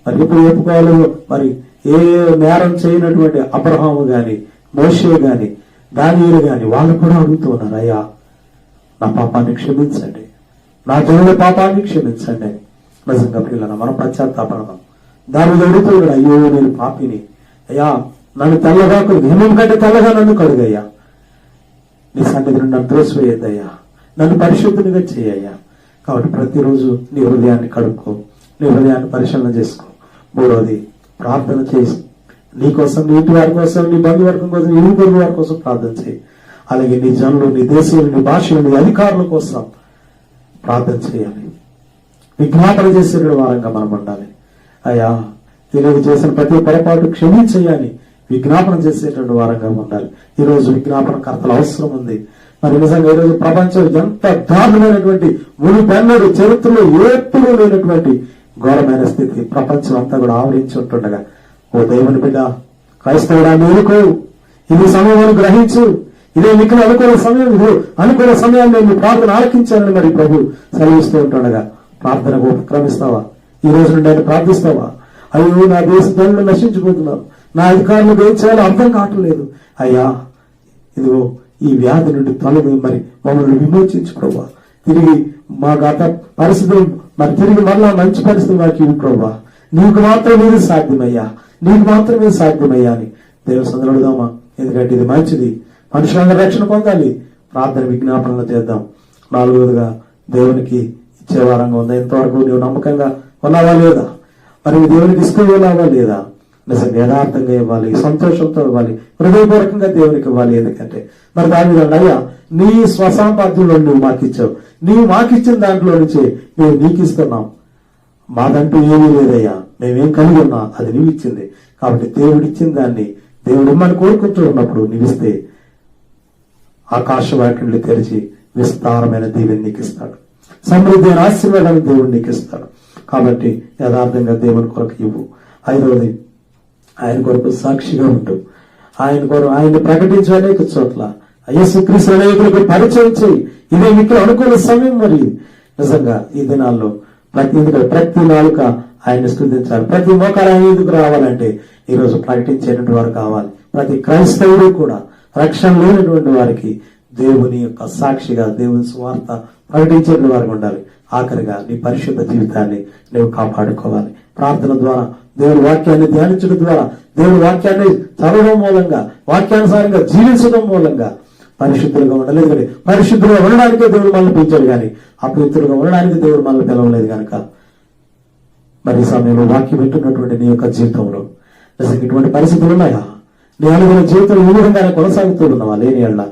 మరి ఇప్పుడు ఒప్పుకోవాలి. మరి ఏ నేరం చేయనటువంటి అబ్రహాము గాని, మోషే గాని, దానియేలు గాని వాళ్ళు కూడా అడుగుతూ ఉన్నారు, అయ్యా నా పాపాన్ని క్షమించండి, నా జనుల పాపాన్ని క్షమించండి అని. నిజంగా పిల్లల మనం పశ్చాత్తాపడదాం. దాన్ని అడుగుతూ ఉన్నాడు, అయ్యో నేను పాపిని, అయ్యా నన్ను తెల్లగా హిమం కంటే తెల్లగా నన్ను కడుగయ్యా, నీ సన్నిధి నుండి నన్ను త్రోసివేయద్దయ్యా, నన్ను పరిశుద్ధునిగా చేయయ్యా. కాబట్టి ప్రతిరోజు నీ హృదయాన్ని కడుక్కో, నీ హృదయాన్ని పరిశీలన చేసుకో. మూడవది, ప్రార్థన చేసి నీ కోసం, నీ ఇంటి వారి కోసం, నీ బంధువర్గం కోసం, ఇరుగు పొరుగు వారి కోసం ప్రార్థన చేయి. అలాగే నీ జనులు, నీ దేశీయులు, నీ భాషలు, నీ అధికారుల కోసం ప్రార్థన చేయాలి. విజ్ఞాపన చేసే వారంగా మనం ఉండాలి. అయ్యా ఈరోజు చేసిన ప్రతి పొరపాటు క్షమించేయాలి, విజ్ఞాపన చేసేటువంటి వారంగా ఉండాలి. ఈరోజు విజ్ఞాపన కర్తల అవసరం ఉంది. మరి నిజంగా ఈరోజు ప్రపంచం ఎంత దారుణమైనటువంటి మునిపెన్నడు చరిత్రలో ఎప్పుడూ లేనటువంటి ఘోరమైన స్థితి ప్రపంచం అంతా కూడా ఆవరించి ఉంటుండగా, ఓ దేవుని బిడ్డ, క్రైస్తవుడా మేలుకో, ఇది సమయం గ్రహించు, ఇదే మీకు అనుకూల సమయం, ఇది అనుకూల సమయాన్ని నేను ప్రార్థన ఆలకించాలని మరి ప్రభు సెలవిస్తూ ఉంటుండగా ప్రార్థనకు ఉపక్రమిస్తావా? ఈ రోజు నుండి ఆయన ప్రార్థిస్తావా? అయ్యో నా దేశ జనులు నశించిపోతున్నారు, నా అధికారులు ఏం చేయాలో అర్థం కావట్లేదు, అయ్యా ఇదిగో ఈ వ్యాధి నుండి తొలగి మరి మమ్మల్ని విమోచించు ప్రభా, తిరిగి మా గత పరిస్థితులు మరి తిరిగి మరలా మంచి పరిస్థితులు మాకు ఇవి ప్రభా, నీకు మాత్రమే సాధ్యమయ్యా, నీకు మాత్రమే సాధ్యమయ్యా అని దేవుని సందరుదామా. ఎందుకంటే ఇది మంచిది, మనుషులందరూ రక్షణ పొందాలి. ప్రార్థన విజ్ఞాపనలు చేద్దాం. నాలుగవదిగా, దేవునికి ఇచ్చే వారంగా ఉందా? ఇంతవరకు నీవు నమ్మకంగా ఉన్నావా లేదా? మరి దేవునికి ఇసుకోవాలా లేదా? నిజంగా యథార్థంగా ఇవ్వాలి, సంతోషంతో ఇవ్వాలి, హృదయపూర్వకంగా దేవునికి ఇవ్వాలి. ఎందుకంటే మరి దాని మీద అయ్యా నీ స్వసంపాద్యంలో నువ్వు మాకు ఇచ్చావు, నీవు మాకిచ్చిన దాంట్లో నుంచి మేము నీకు ఇస్తున్నాం, మాదంటూ ఏమీ లేదయ్యా, మేమేం కలిగి ఉన్నా అది నీవు ఇచ్చింది. కాబట్టి దేవుడు ఇచ్చిన దాన్ని దేవుడు ఇమ్మని కోరుకుంటూ ఉన్నప్పుడు నీవిస్తే ఆకాశ వాక్యులు తెరిచి విస్తారమైన దీవెని నీకు ఇస్తాడు, సమృద్ధి అయిన ఆశీర్వాదాన్ని దేవుడు నీకు ఇస్తాడు. కాబట్టి యథార్థంగా దేవుని కొరకు ఇవ్వు. ఐదవది, ఆయన కొరకు సాక్షిగా ఉంటూ ఆయన కొరకు ఆయన్ని ప్రకటించే అనేక చోట్ల యేసుక్రీస్తు అనేకులకు పరిచయం చేయి. ఇదే మీకు అనుకూల సమయం. మరి నిజంగా ఈ దినాల్లో ప్రతి నాలుక ఆయన స్తుతించాలి, ప్రతి మోకాలు ఆయన ఎందుకు రావాలంటే ఈరోజు ప్రకటించేటువంటి వారు కావాలి. ప్రతి క్రైస్తవుడు కూడా రక్షణ లేనటువంటి వారికి దేవుని యొక్క సాక్షిగా దేవుని సువార్త ప్రకటించేటువంటి వారికి ఉండాలి. ఆఖరిగా నీ పరిశుద్ధ జీవితాన్ని నువ్వు కాపాడుకోవాలి. ప్రార్థన ద్వారా, దేవుని వాక్యాన్ని ధ్యానించడం ద్వారా, దేవుని వాక్యాన్ని చదవడం మూలంగా, వాక్యానుసారంగా జీవించడం మూలంగా పరిశుద్ధులుగా ఉండలేదు. కానీ పరిశుద్ధులుగా ఉండడానికే దేవుడు మనల్ని పిలిచాడు, కానీ అపవిత్రులుగా ఉండడానికి దేవుడు మనల్ని పిలవలేదు. కనుక మరి ఈ సమయంలో వాక్యం వింటున్నటువంటి నీ యొక్క జీవితంలో నిజంగా ఇటువంటి పరిస్థితులు ఉన్నాయా? నీ అనుకున్న జీవితం ఈ విధంగానే కొనసాగుతూ ఉన్నావా? లేని అలా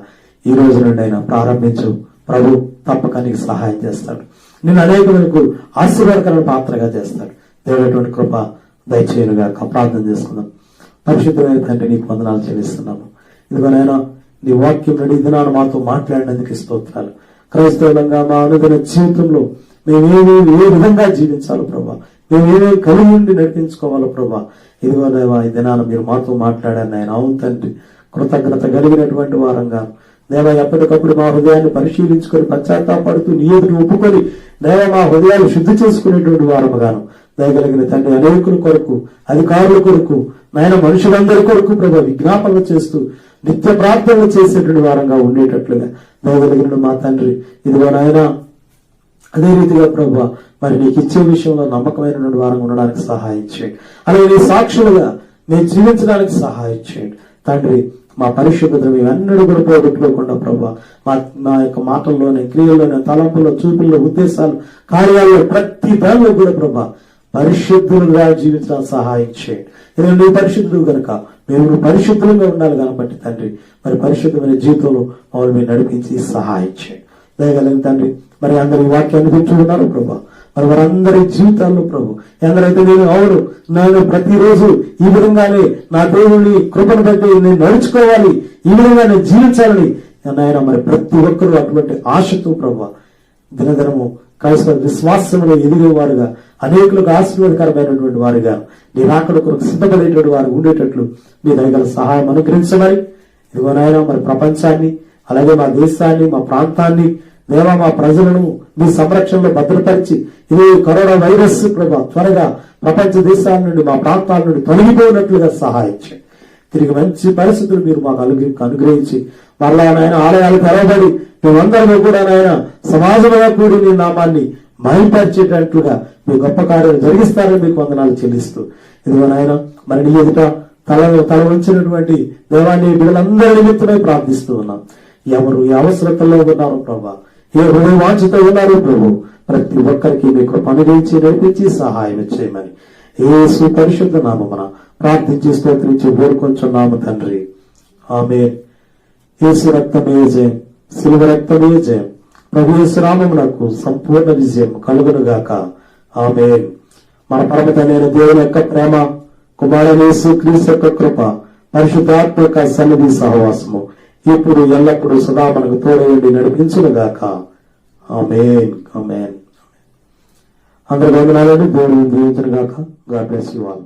ఈ రోజు నుండి అయినా ప్రారంభించు. ప్రభు తప్పక నీకు సహాయం చేస్తాడు, నిన్ను అనేకులకు ఆశీర్వాదకరమైన పాత్రగా చేస్తాడు. దేవుడటువంటి కృప దయచేయనుగాక. ప్రార్థన చేసుకుందాం. పరిశుద్ధమైన తండ్రి, నీకు వందనాలు చెల్లిస్తున్నాము. ఇదిగోనైనా నీ వాక్యం నడి దినాన్ని మాతో మాట్లాడినందుకు స్తోత్రాలు. క్రైస్తవులంగా మా అనుదిన జీవితంలో మేమేమి ఏ విధంగా జీవించాలో ప్రభా, మేమేమేమి కలిగి ఉండి నడిపించుకోవాలో ప్రభా, ఇదిగో దేవా ఈ దినాన్ని మీరు మాతో మాట్లాడారు నాయన. అవును తండ్రి, కృతజ్ఞత కలిగినటువంటి వారంగా దేవా ఎప్పటికప్పుడు మా హృదయాన్ని పరిశీలించుకొని పశ్చాత్తాపడుతూ నీ ఎదురు ఒప్పుకొని దేవా మా హృదయాలు శుద్ధి చేసుకునేటువంటి వారముగాను దయగలిగిన తండ్రి, అనేకుల కొరకు, అధికారుల కొరకు, నాయన మనుషులందరి కొరకు ప్రభా విజ్ఞాపనలు చేస్తూ నిత్య ప్రార్థనలు చేసేటువంటి వారంగా ఉండేటట్లుగా దయగలిగిన మా తండ్రి, ఇదిగో నాయన అదే రీతిగా ప్రభా మరి నీకు ఇచ్చే విషయంలో నమ్మకమైనటువంటి వారంగా ఉండడానికి సహాయం చేయండి. అలాగే నీ సాక్షులుగా మేము జీవించడానికి సహాయం చేయండి తండ్రి. మా పరిశుద్ధత మేమన్నడూ కూడా పోగొట్టుకోకుండా ప్రభా మా యొక్క మాటల్లోనే, క్రియల్లోనే, తలంపుల్లో, చూపుల్లో, ఉద్దేశాలు, కార్యాల్లో ప్రతి దానిలో కూడా ప్రభా పరిశుద్ధులుగా జీవించడానికి సహాయం చేయండి. ఎందుకంటే నువ్వు పరిశుద్ధుడు కనుక మేము నువ్వు పరిశుద్ధంగా ఉండాలి కాబట్టి తండ్రి, మరి పరిశుద్ధమైన జీవితంలో మమ్మల్ని మీరు నడిపించి సహాయం చేయండి. దయగలిగిన తండ్రి, మరి అందరి వాక్యాన్ని వింటున్నారు ప్రభా, మరి వారందరి జీవితాల్లో ప్రభు ఎందరైతే నేను అవును నేను ప్రతిరోజు ఈ విధంగానే నా దేవుని కృపను బట్టి నేను నడుచుకోవాలి, ఈ విధంగా నేను జీవించాలని నాయన మరి ప్రతి ఒక్కరూ అటువంటి ఆశతో ప్రభు దినదినము క్రైస్తవ విశ్వాసంలో ఎదిగేవారుగా, అనేకులకు ఆశీర్వాదకరమైనటువంటి వారుగా, నీ రాకడ కొరకు సిద్ధపడేటువంటి వారు ఉండేటట్లు మీ దయగల సహాయం అనుగ్రహించమని ఇదిగో నాయన మరి ప్రపంచాన్ని, అలాగే మా దేశాన్ని, మా ప్రాంతాన్ని, దేవా మా ప్రజలను మీ సంరక్షణలో భద్రపరిచి ఇది కరోనా వైరస్ ప్రభా త్వరగా ప్రపంచ దేశాల నుండి, మా ప్రాంతాల నుండి తొలగిపోయినట్లుగా సహాయం చేయండి. తిరిగి మంచి పరిస్థితులు మీరు మాకు అనుగ్రహించి మరలా నాయన ఆలయాలు తెరవబడి మేమందరూ కూడా నాయన సమాజంగా కూడి నీ నామాన్ని మహిమపరిచేటట్లుగా మీ గొప్ప కార్యాలు జరిగిస్తారని మీకు వందనాలు చెల్లిస్తూ ఇదిగో నాయన మరి నీ ఎదుట తల ఉంచినటువంటి దేవాన్ని బిడ్డలందరి నిమిత్తమై ప్రార్థిస్తూ ఉన్నాం. ఎవరు ఏ అవసరతల్లో ఉన్నారు ప్రభా, ఏ హృదయ వాంఛతో ఉన్నారు ప్రభు, ప్రతి ఒక్కరికి మీ కృప అనుగ్రహించి నడిపించి సహాయం చేయమని యేసు పరిశుద్ధ నామమున ప్రార్థించి స్తోత్రించి వేడుకొంచున్నాము తండ్రి. ఆమేన్. యేసు రక్తమే జయం, శిలువ రక్తమే జయం. ప్రభు యేసు నామమునకు సంపూర్ణ విజయం కలుగునుగాక. ఆమేన్. మన పరమ తండ్రి అయిన దేవుని యొక్క ప్రేమ, కుమారుడు యేసు క్రీస్తు యొక్క కృప, పరిశుద్ధాత్మ యొక్క సన్నిధి సహవాసము ఇప్పుడు ఎల్లప్పుడూ సదా మనకు తోడేయండి నడిపించునుగాక. ఆమేన్. ఆమేన్. అందరూ వందనాలండి. దేవుడు దీవించునుగాక. God bless you all.